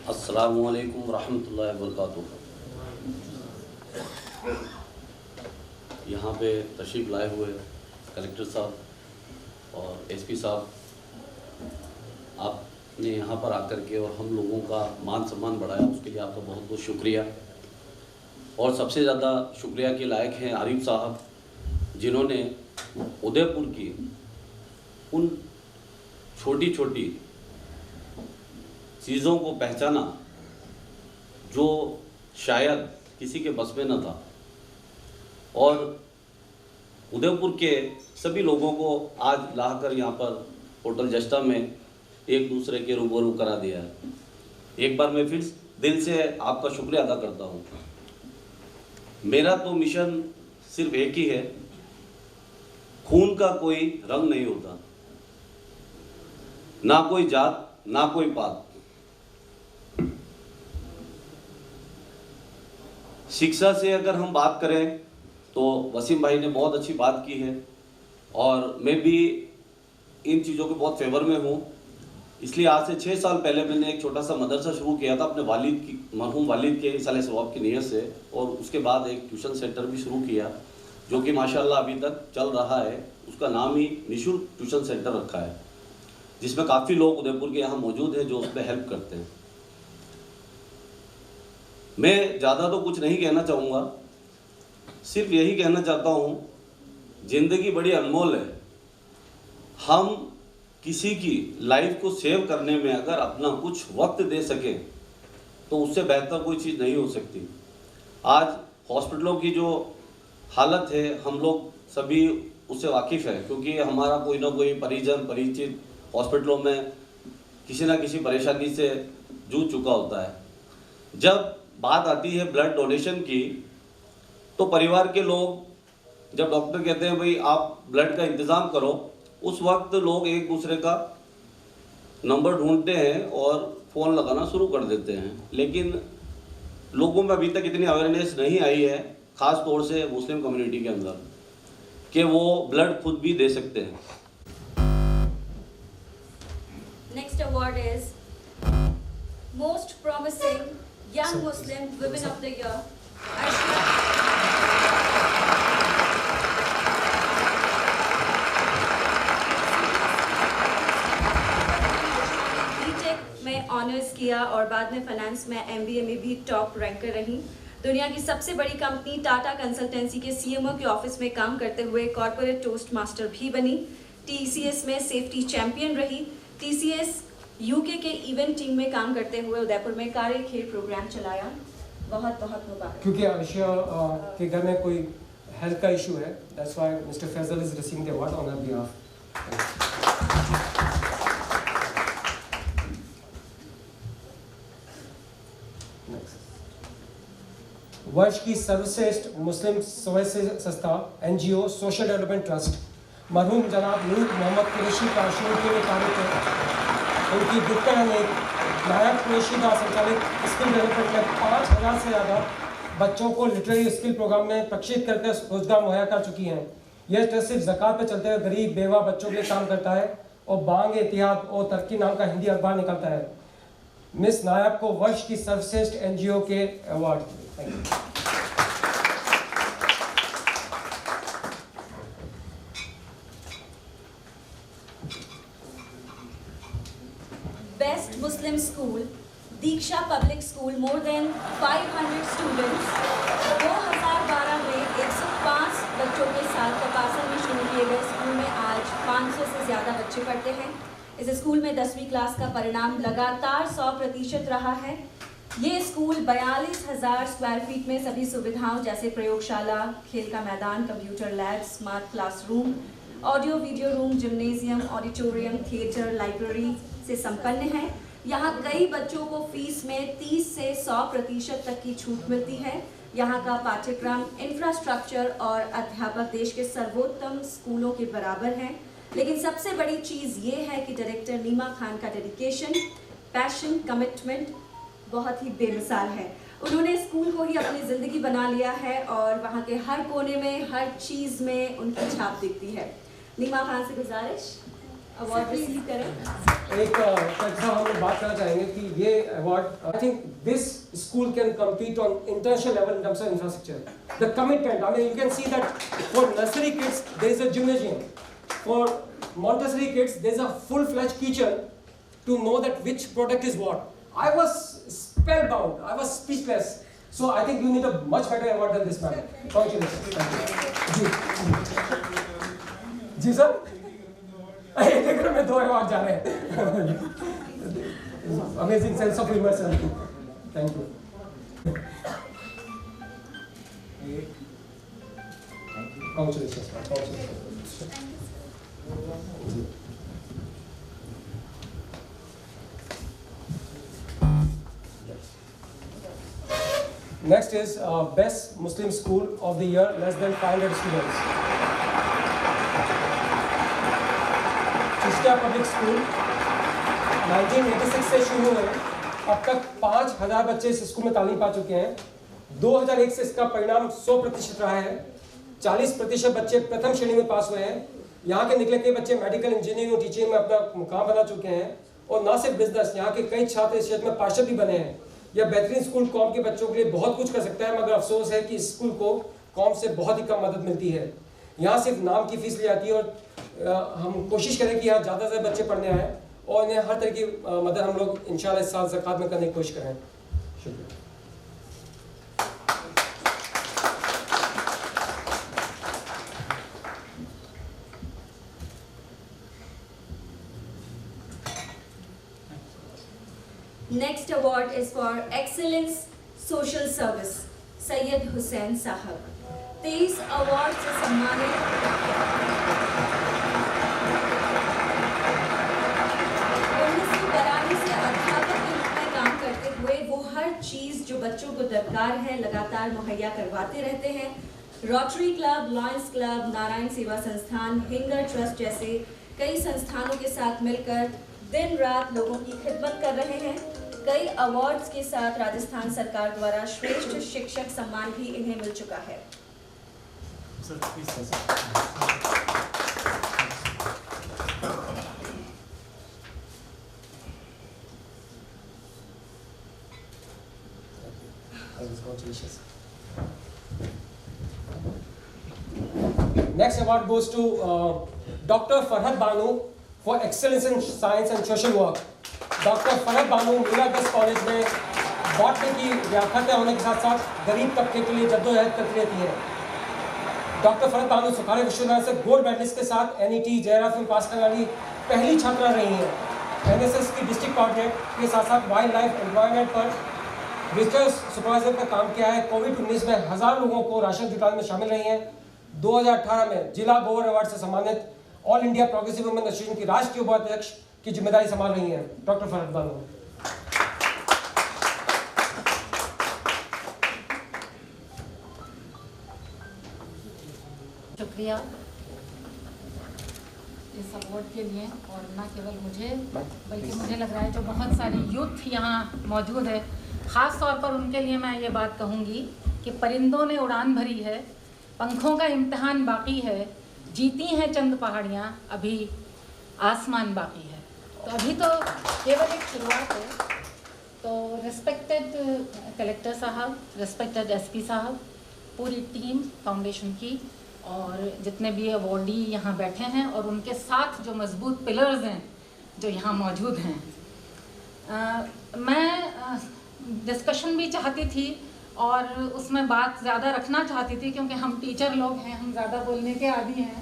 अस्सलामुअलैकुम रहमतुल्लाहि वबरकातुहू। यहाँ पे तशरीफ़ लाए हुए कलेक्टर साहब, और एसपी साहब, आपने यहाँ पर आकर के और हम लोगों का मान सम्मान बढ़ाया, उसके लिए आपका बहुत बहुत शुक्रिया। और सबसे ज़्यादा शुक्रिया के लायक हैं आरिफ साहब, जिन्होंने उदयपुर की उन छोटी छोटी चीज़ों को पहचाना जो शायद किसी के बस में न था, और उदयपुर के सभी लोगों को आज लाकर यहाँ पर होटल जस्टा में एक दूसरे के रूबरू करा दिया है। एक बार मैं फिर दिल से आपका शुक्रिया अदा करता हूँ। मेरा तो मिशन सिर्फ एक ही है, खून का कोई रंग नहीं होता, ना कोई जात ना कोई पात। शिक्षा से अगर हम बात करें तो वसीम भाई ने बहुत अच्छी बात की है, और मैं भी इन चीज़ों के बहुत फेवर में हूँ। इसलिए आज से 6 साल पहले मैंने एक छोटा सा मदरसा शुरू किया था अपने वालिद की, मरहूम वालिद के इसाले सवाब की नीयत से, और उसके बाद एक ट्यूशन सेंटर भी शुरू किया जो कि माशाल्लाह अभी तक चल रहा है। उसका नाम ही निशुल्क ट्यूशन सेंटर रखा है, जिसमें काफ़ी लोग उदयपुर के यहाँ मौजूद हैं जो उसमें हेल्प करते हैं। मैं ज़्यादा तो कुछ नहीं कहना चाहूँगा, सिर्फ यही कहना चाहता हूँ, ज़िंदगी बड़ी अनमोल है। हम किसी की लाइफ को सेव करने में अगर अपना कुछ वक्त दे सके तो उससे बेहतर कोई चीज़ नहीं हो सकती। आज हॉस्पिटलों की जो हालत है हम लोग सभी उससे वाकिफ़ है, क्योंकि हमारा कोई ना कोई परिजन परिचित हॉस्पिटलों में किसी ना किसी परेशानी से जूझ चुका होता है। जब बात आती है ब्लड डोनेशन की, तो परिवार के लोग जब डॉक्टर कहते हैं भाई आप ब्लड का इंतज़ाम करो, उस वक्त लोग एक दूसरे का नंबर ढूंढते हैं और फ़ोन लगाना शुरू कर देते हैं। लेकिन लोगों में अभी तक इतनी अवेयरनेस नहीं आई है, ख़ास तौर से मुस्लिम कम्युनिटी के अंदर, कि वो ब्लड खुद भी दे सकते हैं। Next award is most promising young Muslim women of the year. में ऑनर्स किया और बाद में फाइनेंस में MBA में भी टॉप रैंकर रही। दुनिया की सबसे बड़ी कंपनी टाटा कंसल्टेंसी के CMO के ऑफिस में काम करते हुए कॉर्पोरेट टोस्ट मास्टर भी बनी। TCS में सेफ्टी चैंपियन रही। TCS UK के इवेंट टीम में काम करते हुए उदयपुर में कार्य खेल प्रोग्राम चलाया। बहुत बहुत मुबारक। क्योंकि आशिया के घर में कोई हेल्थ का इशू है, that's why mister Faisal is receiving the award on her behalf. वर्ष की सर्वश्रेष्ठ मुस्लिम स्वयं संस्था NGO सोशल डेवलपमेंट ट्रस्ट मरहूम जनाब नूर मोहम्मद कुरैशी का शुरू के लिए कार्य किया। उनकी दुक्कड़ अनेक नायब कुरैशी का संचालित स्किल डेवलपमेंट में 5000 से ज़्यादा बच्चों को लिटरेरी स्किल प्रोग्राम में प्रशिक्षित करके रोजगार मुहैया कर चुकी हैं। यह ट्रस्ट सिर्फ ज़कात पे चलते हुए गरीब बेवा बच्चों के लिए काम करता है और बांग इतिहाद और तरक्की नाम का हिंदी अखबार निकलता है। मिस नायब को वर्ष की सर्वश्रेष्ठ NGO के award. Best Muslim school Diksha public school, more than 500 students. 2012 में 105 बच्चों के साथ कपासन में शुरू किए गए स्कूल में आज 500 से ज़्यादा बच्चे पढ़ते हैं। इस स्कूल में 10वीं क्लास का परिणाम लगातार 100% रहा है। ये स्कूल 42,000 स्क्वायर फीट में सभी सुविधाओं जैसे प्रयोगशाला, खेल का मैदान, computer lab, smart classroom, audio video room, gymnasium, auditorium, theatre, library से संपन्न है। यहाँ कई बच्चों को फीस में 30 से 100% तक की छूट मिलती है। यहाँ का पाठ्यक्रम, इंफ्रास्ट्रक्चर और अध्यापक देश के सर्वोत्तम स्कूलों के बराबर हैं। लेकिन सबसे बड़ी चीज़ ये है कि डायरेक्टर नीमा खान का डेडिकेशन, पैशन, कमिटमेंट बहुत ही बेमिसाल है। उन्होंने स्कूल को ही अपनी ज़िंदगी बना लिया है और वहाँ के हर कोने में, हर चीज़ में उनकी छाप दिखती है। नीमा खान से गुजारिश अवार्ड रिसीव करें। एक हम बात करना चाहेंगे कि ये award, I think this school can compete on international level in terms of infrastructure, the commitment. I mean you can see that for nursery kids there is a gymnasium, for Montessori kids, there's a full-fledged kitchen to know that which product is what. I was spellbound. I was speechless. So I think you need a much better award than this, man. Congratulations. Thank you. जी sir, एक में 2 award जा रहे हैं. Amazing sense of humor, sir. Thank you. Congratulations, man. Congratulations. Next is Best Muslim School of the Year, less than 500 students. Chishtiya public school 1986 से शुरू हुए, अब तक 5000 बच्चे इस स्कूल में तालीम पा चुके हैं. 2001 से इसका परिणाम 100% रहा है. 40% बच्चे प्रथम श्रेणी में पास हुए हैं. यहाँ के निकले कई बच्चे मेडिकल इंजीनियरिंग और टीचिंग में अपना मुकाम बना चुके हैं. और न सिर्फ बिजनेस, यहाँ के कई छात्र इस क्षेत्र में पार्षद भी बने हैं. यह बेहतरीन स्कूल कौम के बच्चों के लिए बहुत कुछ कर सकता है, मगर अफसोस है कि इस स्कूल को कौम से बहुत ही कम मदद मिलती है. यहाँ सिर्फ नाम की फीस ली जाती है और हम कोशिश करें कि यहाँ ज़्यादा से बच्चे पढ़ने आए और इन्हें हर तरह की मदद हम लोग इंशाल्लाह इस साल ज़कात में करने की कोशिश करें. शुक्रिया. Next award is for Excellence Social Service, Sayyid Hussain Sahab. 23 award से सम्मानित 1942 से अध्यापक के रूप में काम करते हुए वो हर चीज़ जो बच्चों को दरकार है लगातार मुहैया करवाते रहते हैं. Rotary club, lions club, Narayan सेवा संस्थान, हिंगर ट्रस्ट जैसे कई संस्थानों के साथ मिलकर दिन रात लोगों की खिदमत कर रहे हैं. कई अवार्ड्स के साथ राजस्थान सरकार द्वारा श्रेष्ठ शिक्षक सम्मान भी इन्हें मिल चुका है. Next award goes to Dr. Farhad Banu for excellence in science and social work. Doctor Farhad Banu Meera girls college में बॉटनी की व्याख्याता होने के साथ साथ गरीब तबके के लिए जद्दोजहद करती रहती है. डॉक्टर फरहद बानू सुखाड़े विश्वविद्यालय से गोल्ड मेडलिस्ट के साथ NET JRF में पास करने वाली पहली छात्रा रही हैं. NSS की डिस्ट्रिक्ट कोऑर्डिनेट के साथ साथ वाइल्ड लाइफ एनवायरनमेंट पर रिसर्च सुपरवाइजर का काम किया है. कोविड-19 में 1000 लोगों को राशन जुटाने में शामिल रही हैं. 2018 में जिला गोवर अवार्ड से सम्मानित all India progressive women association की राष्ट्रीय उपाध्यक्ष की जिम्मेदारी संभाल रही हैं. डॉक्टर फरहद बानू. शुक्रिया इस अवार्ड के लिए. और न केवल मुझे बल्कि मुझे लग रहा है जो बहुत सारी यूथ यहाँ मौजूद है, ख़ास तौर पर उनके लिए मैं ये बात कहूँगी कि परिंदों ने उड़ान भरी है, पंखों का इम्तिहान बाकी है, जीती हैं चंद पहाड़ियाँ, अभी आसमान बाकी है. तो अभी तो केवल एक शुरुआत है. तो रिस्पेक्टेड कलेक्टर साहब, रिस्पेक्टेड SP साहब, पूरी टीम फाउंडेशन की और जितने भी अवॉर्डी यहाँ बैठे हैं और उनके साथ जो मजबूत पिलर्स हैं जो यहाँ मौजूद हैं, मैं डिस्कशन भी चाहती थी और उसमें बात ज़्यादा रखना चाहती थी क्योंकि हम टीचर लोग हैं, हम ज़्यादा बोलने के आदी हैं.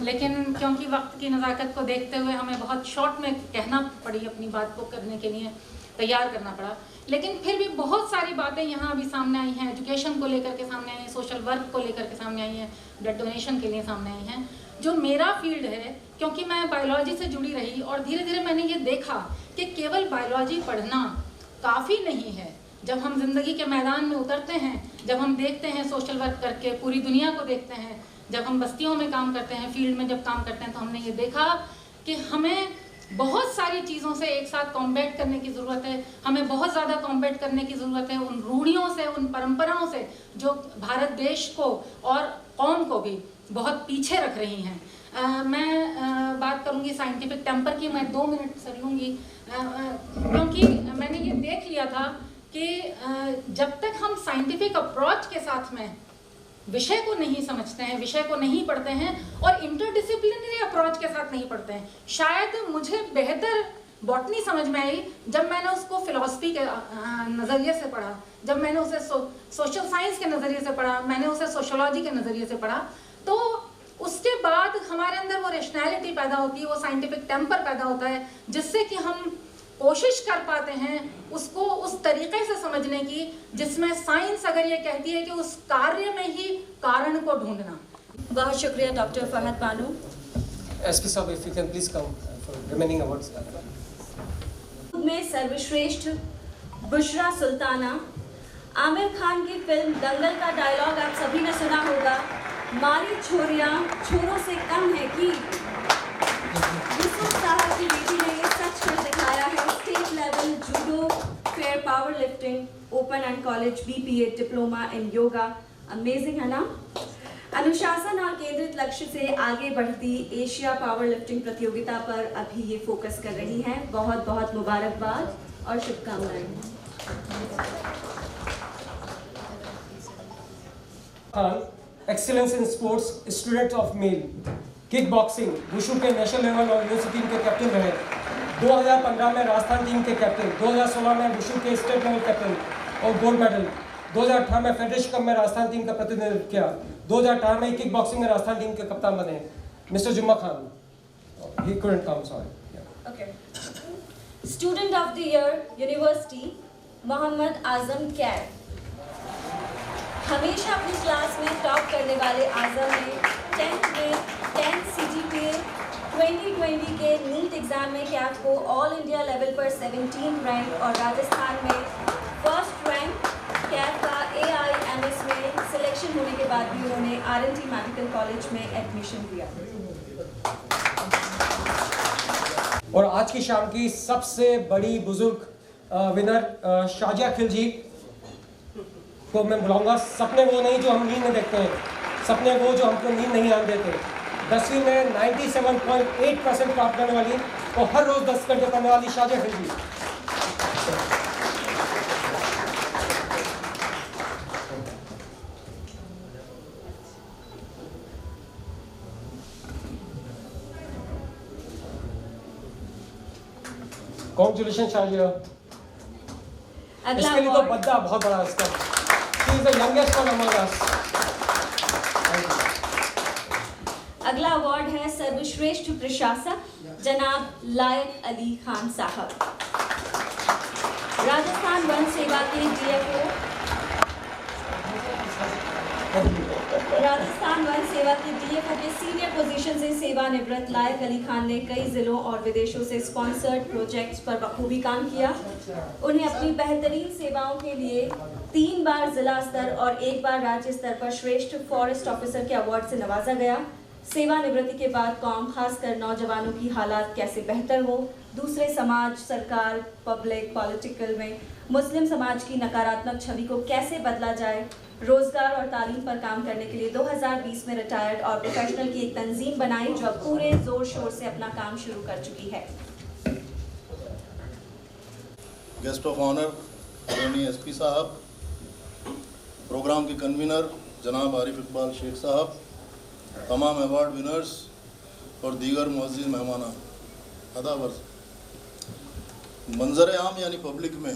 लेकिन क्योंकि वक्त की नज़ाकत को देखते हुए हमें बहुत शॉर्ट में कहना पड़ी, अपनी बात को करने के लिए तैयार करना पड़ा. लेकिन फिर भी बहुत सारी बातें यहाँ अभी सामने आई हैं. एजुकेशन को लेकर के सामने आई हैं, सोशल वर्क को लेकर के सामने आई हैं, ब्लड डोनेशन के लिए सामने आई हैं. जो मेरा फील्ड है, क्योंकि मैं बायोलॉजी से जुड़ी रही और धीरे धीरे मैंने ये देखा कि केवल बायोलॉजी पढ़ना काफ़ी नहीं है. जब हम जिंदगी के मैदान में उतरते हैं, जब हम देखते हैं सोशल वर्क करके पूरी दुनिया को देखते हैं, जब हम बस्तियों में काम करते हैं, फील्ड में जब काम करते हैं, तो हमने ये देखा कि हमें बहुत सारी चीज़ों से एक साथ कॉम्बैट करने की ज़रूरत है. हमें बहुत ज़्यादा कॉम्बैट करने की ज़रूरत है उन रूढ़ियों से, उन परंपराओं से जो भारत देश को और कौम को भी बहुत पीछे रख रही हैं. मैं बात करूँगी साइंटिफिक टेम्पर की. मैं 2 मिनट सर लूँगी क्योंकि मैंने ये देख लिया था कि जब तक हम साइंटिफिक अप्रोच के साथ में विषय को नहीं समझते हैं, विषय को नहीं पढ़ते हैं और इंटरडिसिप्लिनरी अप्रोच के साथ नहीं पढ़ते हैं। शायद मुझे बेहतर बॉटनी समझ में आई जब मैंने उसको फिलॉसफी के नज़रिए से पढ़ा, जब मैंने उसे सोशल साइंस के नज़रिए से पढ़ा, मैंने उसे सोशोलॉजी के नज़रिए से पढ़ा, तो उसके बाद हमारे अंदर वो रैशनैलिटी पैदा होती है, वो साइंटिफिक टेम्पर पैदा होता है, जिससे कि हम कोशिश कर पाते हैं उसको उस तरीके से समझने की जिसमें साइंस अगर ये कहती है कि उस कार्य में ही कारण को ढूंढना। बहुत शुक्रिया डॉक्टर फहद बानो। SP साहब, if you can please come for remaining awards. में सर्वश्रेष्ठ बुशरा सुल्ताना। आमिर खान की फिल्म दंगल का डायलॉग आप सभी ने सुना होगा, मारी छोरियां छोरों से कम है कि। यूसुफ साहब की बेटी ने ये सच कर दिखाया है। State level judo, fair power lifting, open and college BPA diploma in yoga. Amazing है ना? अनुशासन और केंद्रित लक्ष्य से आगे बढ़ती एशिया पावर लिफ्टिंग प्रतियोगिता पर अभी ये फोकस कर रही हैं। बहुत बहुत मुबारकबाद और शुभकामनाएं। Excellence in sports, student of male, kick boxing, wushu के नेशनल लेवल और यूनिवर्सिटी टीम के कैप्टन रहे। 2015 में राजस्थान टीम के कैप्टन, 2016 में वुशु के स्टेट लेवल कैप्टन और गोल्ड मेडल, 2018 में फेडरेशन कप में राजस्थान टीम का प्रतिनिधित्व किया, 2018 में किक बॉक्सिंग में राजस्थान टीम के कप्तान बने। मिस्टर जुम्मा Khan, he couldn't come, sorry. Okay. Student of the Year, University, Mohammad Azam कैर। हमेशा अपनी क्लास में टॉप करने वाले आजम ने 10th में 10 CGPA 2020 के नीट एग्जाम में कैफ को ऑल इंडिया लेवल पर 17 रैंक और राजस्थान में फर्स्ट रैंक। कैफ का AIMS में सिलेक्शन होने के बाद भी उन्होंने RNT मेडिकल कॉलेज में एडमिशन लिया। और आज की शाम की सबसे बड़ी बुजुर्ग विनर शाजिया खिलजी को मैं बुलाऊंगा। सपने वो नहीं जो हम नींद में देखते हैं, सपने वो जो हमको नींद नहीं आने देते। 10वीं में 97.8% प्राप्त करने वाली और हर रोज 10 घंटे पढ़ने वाली शाजिया खिलजी। Congratulations, शाजिया। इसके लिए तो बद्दा बहुत बड़ा है इसका। She is the youngest one among us. अगला अवार्ड है सर्वश्रेष्ठ प्रशासक जनाब लायक अली खान साहब। राजस्थान वन सेवा के DFO के सीनियर पोजीशन से सेवानिवृत्त लायक अली खान ने कई जिलों और विदेशों से स्पॉन्सर्ड प्रोजेक्ट्स पर बखूबी काम किया। उन्हें अपनी बेहतरीन सेवाओं के लिए 3 बार जिला स्तर और 1 बार राज्य स्तर पर श्रेष्ठ फॉरेस्ट ऑफिसर के अवार्ड से नवाजा गया। सेवानिवृत्ति के बाद कौम, खासकर नौजवानों की हालात कैसे बेहतर हो, दूसरे समाज, सरकार, पब्लिक, पॉलिटिकल में मुस्लिम समाज की नकारात्मक छवि को कैसे बदला जाए, रोजगार और तालीम पर काम करने के लिए 2020 में रिटायर्ड और प्रोफेशनल की एक तंजीम बनाई जो अब पूरे जोर शोर से अपना काम शुरू कर चुकी है। गेस्ट ऑफ ऑनर आदरणीय SP साहब, प्रोग्राम के कन्वीनर जनाब आरिफ इकबाल शेख साहब, तमाम अवार्ड विनर्स और दीगर मुअज़्ज़िज़ मेहमानान, अदावर्स। मंजर आम यानी पब्लिक में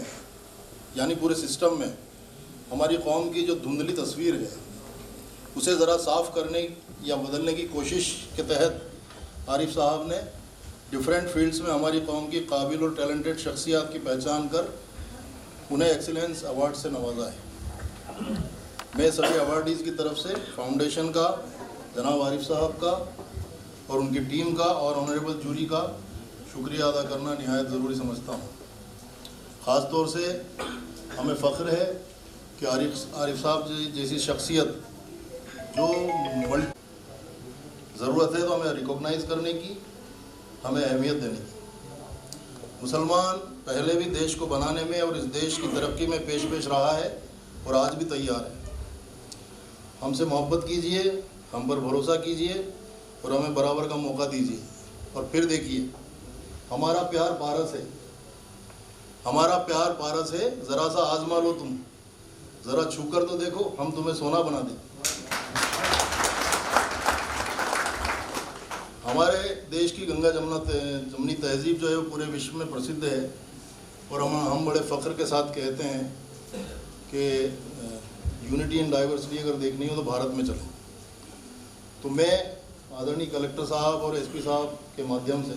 यानी पूरे सिस्टम में हमारी कौम की जो धुंधली तस्वीर है उसे ज़रा साफ़ करने या बदलने की कोशिश के तहत आरिफ साहब ने डिफरेंट फील्ड्स में हमारी कौम की काबिल और टैलेंटेड शख्सियात की पहचान कर उन्हें एक्सीलेंस अवार्ड से नवाजा है। मैं सभी अवार्डीज़ की तरफ से फाउंडेशन का, जनाब आरिफ साहब का और उनकी टीम का और ऑनरेबल जूरी का शुक्रिया अदा करना निहायत ज़रूरी समझता हूँ। ख़ास तौर से हमें फ़ख्र है कि आरिफ साहब जैसी शख्सियत जो ज़रूरत है तो हमें रिकॉग्नाइज़ करने की, हमें अहमियत देने की। मुसलमान पहले भी देश को बनाने में और इस देश की तरक्की में पेश रहा है और आज भी तैयार है। हमसे मोहब्बत कीजिए, हम पर भरोसा कीजिए और हमें बराबर का मौका दीजिए। और फिर देखिए, हमारा प्यार पारस है, हमारा प्यार पारस है, ज़रा सा आजमा लो तुम, ज़रा छूकर तो देखो, हम तुम्हें सोना बना दें। हमारे देश की गंगा जमनी तहजीब जो है वो पूरे विश्व में प्रसिद्ध है और हम बड़े फ़ख्र के साथ कहते हैं कि यूनिटी इन डाइवर्सिटी अगर देखनी हो तो भारत में चले। तो मैं आदरणीय कलेक्टर साहब और एसपी साहब के माध्यम से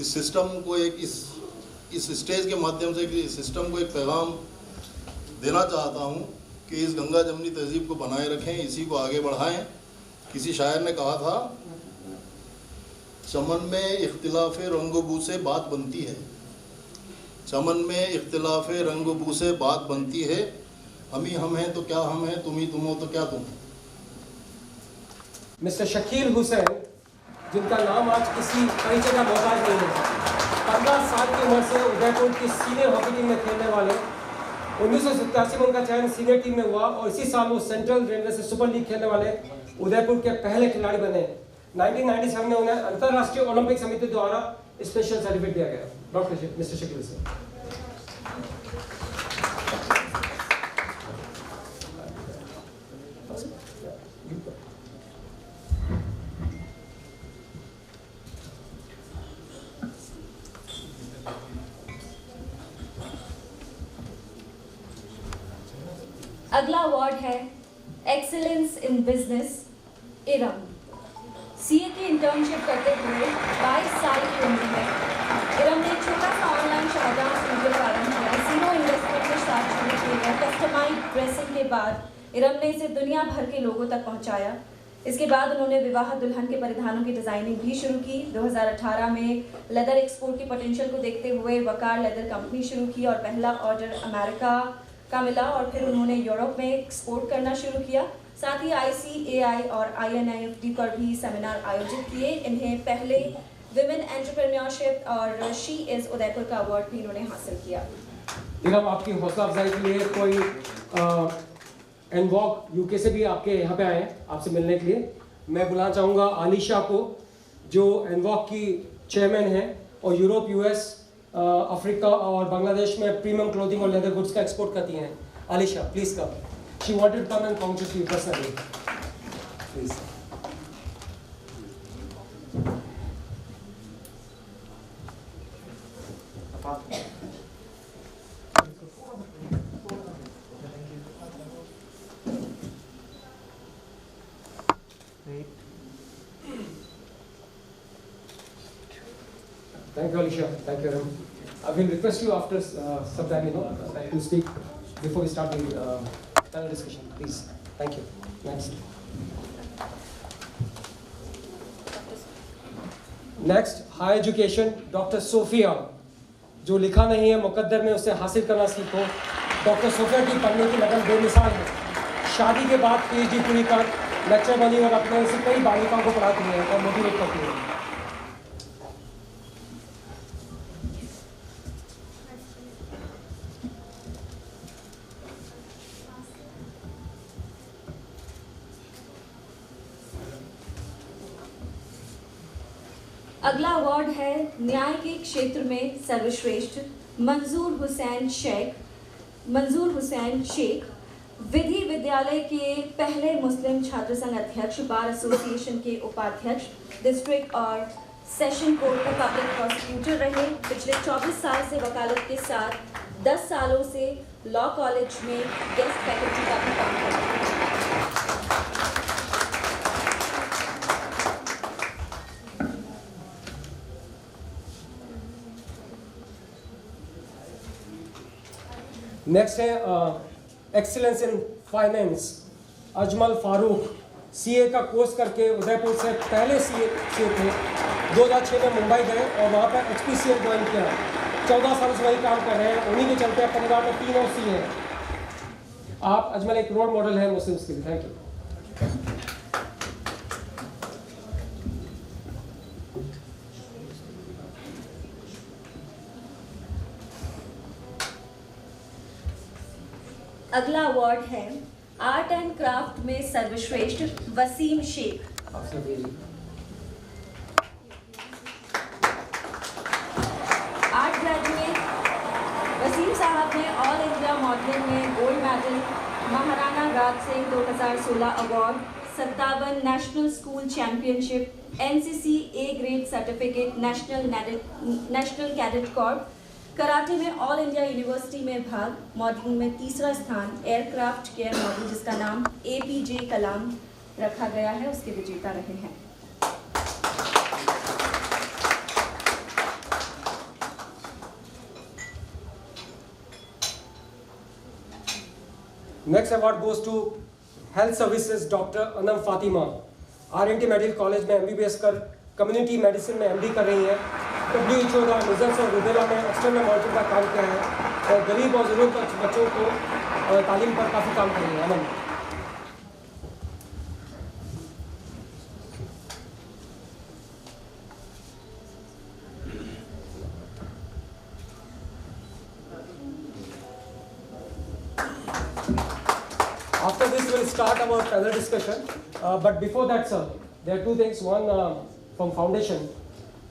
इस सिस्टम को इस स्टेज के माध्यम से इस सिस्टम को एक पैगाम देना चाहता हूँ कि इस गंगा जमनी तहजीब को बनाए रखें, इसी को आगे बढ़ाएं। किसी शायर ने कहा था, चमन में इख्तिलाफ रंगो-बू से बात बनती है, चमन में इख्तिलाफ रंगो-बू से बात बनती है, हम ही हम हैं तो क्या हम हैं, तुम ही तुम हो तो क्या तुम हो। मिस्टर शकील हुसैन, जिनका नाम आज किसी परिचय का मोहताज नहीं है, 15 साल की उम्र से उदयपुर की सीनियर हॉकी टीम में खेलने वाले, 1987 में उनका चयन सीनियर टीम में हुआ और इसी साल वो सेंट्रल रेलवे से सुपर लीग खेलने वाले उदयपुर के पहले खिलाड़ी बने। 1997 में उन्हें अंतर्राष्ट्रीय ओलंपिक समिति द्वारा स्पेशल सर्टिफिकेट दिया गया। Doctor mister Shakeel Hussain. अगला अवार्ड है excellence in business Iram. CA की इंटर्नशिप करते हुए 22 साल की उम्र में इरम ने एक छोटा सा ऑनलाइन शाहजहां स्टूडियो प्रारंभ किया। जीरो इन्वेस्टमेंट के साथ शुरू किए गए कस्टमाइज्ड ड्रेसिंग के बाद इरम ने इसे दुनिया भर के लोगों तक पहुंचाया। इसके बाद उन्होंने विवाह दुल्हन के परिधानों की डिजाइनिंग भी शुरू की। 2018 में लेदर एक्सपोर्ट की पोटेंशियल को देखते हुए वकार लेदर कंपनी शुरू की और पहला ऑर्डर अमेरिका का मिला और फिर उन्होंने यूरोप में एक्सपोर्ट करना शुरू किया। साथ ही ICAI और INIFD पर भी सेमिनार आयोजित किए। इन्हें पहले विमेन एंटरप्रेन्योरशिप और शी इज उदयपुर का अवार्ड भी इन्होंने हासिल किया। इरम, आपकी हौसला अफजाई के लिए कोई एनवॉक UK से भी आपके यहाँ पे आए हैं आपसे मिलने के लिए। मैं बुलाना चाहूँगा आलिशा को, जो एनवॉक की चेयरमैन है और यूरोप, US, अफ्रीका और बांग्लादेश में प्रीमियम क्लोथिंग और लेदर गुड्स का एक्सपोर्ट करती हैं। Alicia, please come. She wanted to come and congratulate you personally, please. Thank you, Alicia. Thank you, Ram. I will request you after some time, to speak before we start the panel discussion, please. Thank you. Next. Next, higher education, Dr. Sophia. जो लिखा नहीं है मुकद्दर में उसे हासिल करना सीखो। Doctor Sophia की पढ़ने की लगन बेमिसाल है। शादी के बाद PhD पूरी कर लेक्चर बनी और अपने से कई बालिकाओं को पढ़ाती है और मोटिवेट करती है। अगला अवार्ड है न्याय के क्षेत्र में सर्वश्रेष्ठ मंजूर हुसैन शेख, विधि विद्यालय के पहले मुस्लिम छात्र संघ अध्यक्ष, बार एसोसिएशन के उपाध्यक्ष, डिस्ट्रिक्ट और सेशन कोर्ट के पब्लिक प्रोसिक्यूटर रहे। पिछले 24 साल से वकालत के साथ 10 सालों से लॉ कॉलेज में गेस्ट फैकल्टी का भी काम करते हैं। नेक्स्ट है excellence in finance, Ajmal Farooq. CA का कोर्स करके उदयपुर से पहले CA थे। 2006 में मुंबई गए और वहाँ पर HPCL ज्वाइन किया। 14 साल से वही काम कर रहे हैं। उन्हीं के चलते परिवार में 3 और CA हैं। आप अजमल एक रोल मॉडल है मुस्लिम्स के लिए। Thank you. अगला अवार्ड है आर्ट एंड क्राफ्ट में सर्वश्रेष्ठ वसीम शेख। आर्ट ग्रेजुएट वसीम साहब ने ऑल इंडिया मॉडलिंग में gold medal, Maharana Raj Singh 2016 award, 57 national school championship, NCC A Grade Certificate National Cadet Corps, karate में ऑल इंडिया यूनिवर्सिटी में भाग, मॉडलिंग में तीसरा स्थान, एयरक्राफ्ट केयर मॉडल जिसका नाम APJ कलाम रखा गया है, उसके विजेता रहे हैं। Next award goes to Health Services Dr. Anam Fatima, RNT medical college में MBBS कर कम्युनिटी मेडिसिन में MD कर रही है। WHO का मिजल्स और रुबेला में एक्सटर्नल मॉनिटरिंग का काम किया है और गरीब और ज़रूरतमंद बच्चों को तालीम पर काफ़ी काम कर रही है। अमन। After this, we'll start our panel discussion. But before that, sir, there are two things. One, from foundation,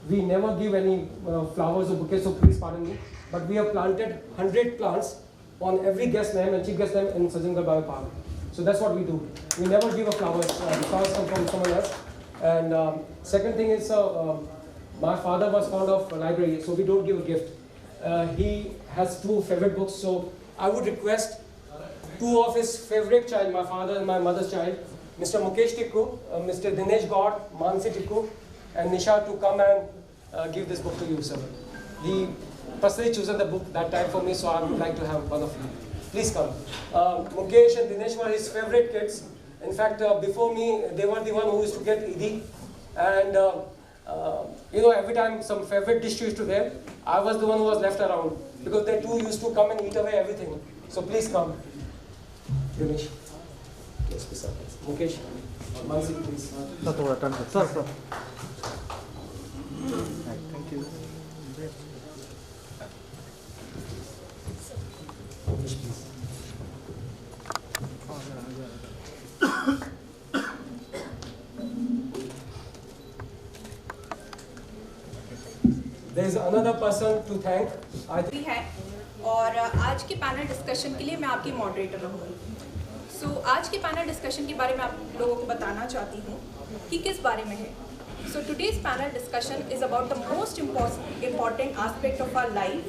we never give any flowers or bouquets, so please pardon me. But we have planted 100 plants on every guest name and chief guest name in Sajjangarh Bio Park. So that's what we do. We never give a flowers. Flowers come from someone else. And second thing is, my father was fond of library, so we don't give a gift. He has two favorite books, so I would request two of his favorite child, my father and my mother's child, Mr. Mukesh Tikku, Mr. Dinesh God, Mansi Tikku, and Nisha to come and give this book to you, sir. He personally chosen the book that time for me, so I would like to have one of you. Please come. Mukesh and Dinesh were his favorite kids. In fact, before me, they were the one who used to get Idi. And every time some favorite dish used to there, I was the one who was left around. Because they too used to come and eat away everything. So please come. Dinesh. Yes, please, sir. Mukesh. Mansi, please. Sir. Thank you. Mukesh, please. There is another person to thank. और आज के panel discussion के लिए मैं आपकी moderator रहूँगी। सो आज के पैनल डिस्कशन के बारे में आप लोगों को बताना चाहती हूँ कि किस बारे में है। So today's panel discussion is about the most important aspect of our life,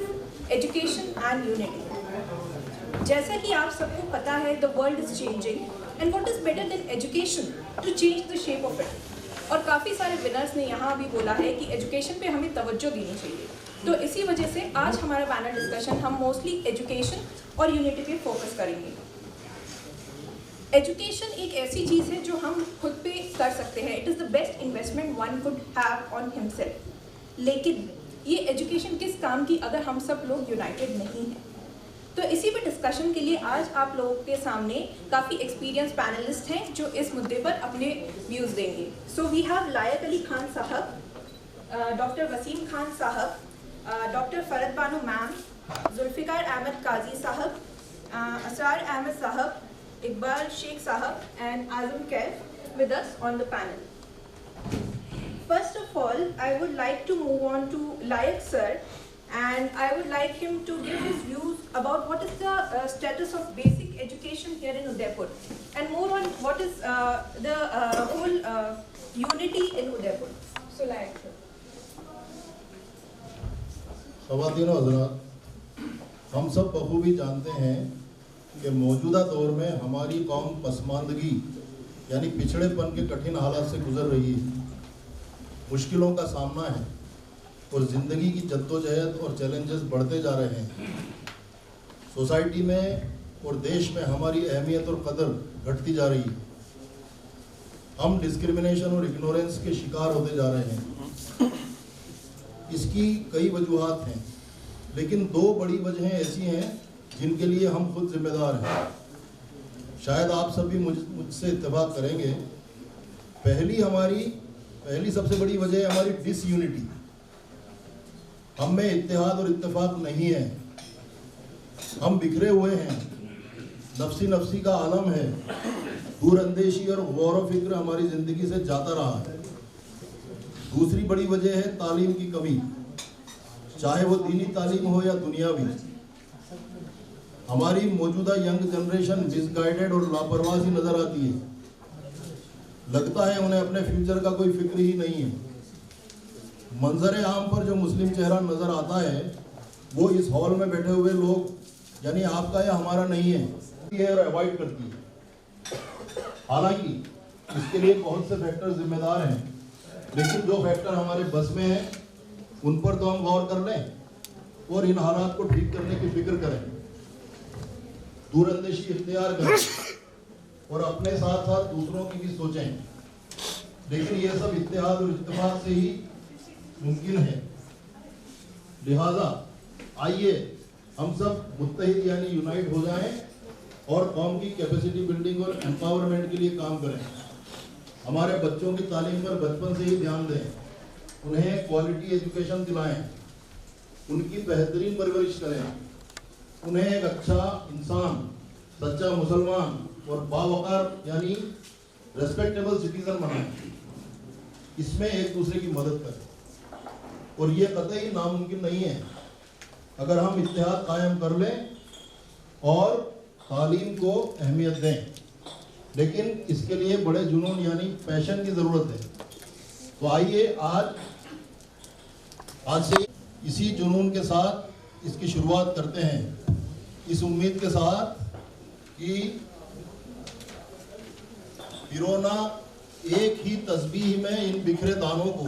education and unity. जैसा कि आप सबको पता है, the world is changing and what is better than education to change the shape of it. और काफ़ी सारे winners ने यहाँ भी बोला है कि एजुकेशन पे हमें तवज्जो देनी चाहिए। तो इसी वजह से आज हमारा पैनल डिस्कशन हम मोस्टली एजुकेशन और यूनिटी पे फोकस करेंगे। एजुकेशन एक ऐसी चीज़ है जो हम खुद पे कर सकते हैं। It is the best investment one could have on himself. लेकिन ये एजुकेशन किस काम की अगर हम सब लोग यूनाइटेड नहीं हैं। तो इसी पे डिस्कशन के लिए आज आप लोगों के सामने काफ़ी एक्सपीरियंस पैनलिस्ट हैं जो इस मुद्दे पर अपने व्यूज़ देंगे। सो वी हैव लायक अली खान साहब, डॉक्टर वसीम खान साहब, डॉक्टर फरद बानो मैम, जुल्फ़िकार अहमद काजी साहब, असरार अहमद साहब, इकबाल शेख साहब and Azam Kaif with us on the panel. First of all, I would like to move on to Layak sir, and I would like him to give his views about what is the status of basic education here in Udaipur, and more on what is the whole unity in Udaipur. So Layak sir. ख़वातीन और हज़रात, हम सब बखूबी जानते हैं कि मौजूदा दौर में हमारी कौम पसमानदगी यानी पिछड़ेपन के कठिन हालात से गुजर रही है, मुश्किलों का सामना है और ज़िंदगी की जद्दोजहद और चैलेंजेस बढ़ते जा रहे हैं। सोसाइटी में और देश में हमारी अहमियत और कदर घटती जा रही है। हम डिस्क्रिमिनेशन और इग्नोरेंस के शिकार होते जा रहे हैं। इसकी कई वजूहात हैं, लेकिन दो बड़ी वजहें ऐसी हैं जिनके लिए हम खुद जिम्मेदार हैं। शायद आप सभी मुझसे इत्तेफाक करेंगे। पहली सबसे बड़ी वजह है हमारी डिसयूनिटी। हम में इत्तेहाद और इत्तेफाक नहीं है। हम बिखरे हुए हैं, नफसी का आलम है, दूरअंदेशी और गौर व फिक्र हमारी ज़िंदगी से जाता रहा है। दूसरी बड़ी वजह है तालीम की कमी, चाहे वो दीनी तालीम हो या दुनियावी। हमारी मौजूदा यंग जनरेशन मिसगाइडेड और लापरवाह सी नज़र आती है। लगता है उन्हें अपने फ्यूचर का कोई फिक्र ही नहीं है। मंजर आम पर जो मुस्लिम चेहरा नज़र आता है वो इस हॉल में बैठे हुए लोग यानी आपका या हमारा नहीं है, ये अवॉइड करती है। हालांकि इसके लिए बहुत से फैक्टर जिम्मेदार हैं, लेकिन जो फैक्टर हमारे बस में हैं उन पर तो हम गौर कर लें और इन हालात को ठीक करने की फिक्र करें, दूरअंदेशी इख्तियार करें और अपने साथ साथ दूसरों की भी सोचें। लेकिन ये सब इत्तेहाद और इत्तेफाक से ही मुमकिन है। लिहाजा आइए हम सब मुत्तहिद यानी यूनाइट हो जाएं और कौम की कैपेसिटी बिल्डिंग और एम्पावरमेंट के लिए काम करें। हमारे बच्चों की तालीम पर बचपन से ही ध्यान दें, उन्हें क्वालिटी एजुकेशन दिलाएं, उनकी बेहतरीन परवरिश करें, उन्हें एक अच्छा इंसान, सच्चा मुसलमान और बावकार यानी रेस्पेक्टेबल सिटीजन बनाएं। इसमें एक दूसरे की मदद करें और ये कतई नामुमकिन नहीं है अगर हम इत्तेहाद कायम कर लें और तालीम को अहमियत दें, लेकिन इसके लिए बड़े जुनून यानी पैशन की ज़रूरत है। तो आइए आज से इसी जुनून के साथ इसकी शुरुआत करते हैं, इस उम्मीद के साथ कि फिरौना एक ही तस्बीह में इन बिखरे दानों को,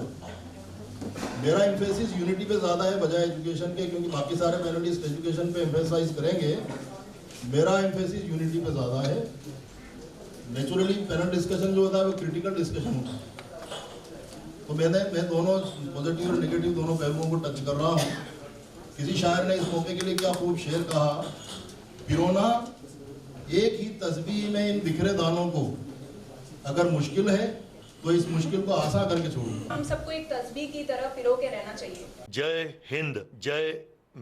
मेरा एम्फेसिस यूनिटी पे ज़्यादा है बजाय एजुकेशन के, क्योंकि बाकी सारे पैनलिस्ट एजुकेशन पे एम्फेसाइज करेंगे, मेरा एम्फेसिस यूनिटी पे ज़्यादा है। नेचुरली पैनल डिस्कशन जो होता है वो क्रिटिकल डिस्कशन होता है, तो मैं दोनों पॉजिटिव और नेगेटिव दोनों पहलुओं को टच कर रहा हूँ। किसी शायर ने इस मौके के लिए क्या खूब शेर कहा, फिरौना एक ही तस्बीह में इन बिखरे दानों को, अगर मुश्किल है तो इस मुश्किल को आसान करके छोड़ो। हम सबको एक तस्बीह की तरह पिरो के रहना चाहिए। जय हिंद, जय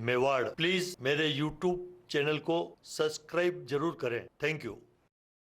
मेवाड़। प्लीज मेरे YouTube चैनल को सब्सक्राइब जरूर करें। Thank you.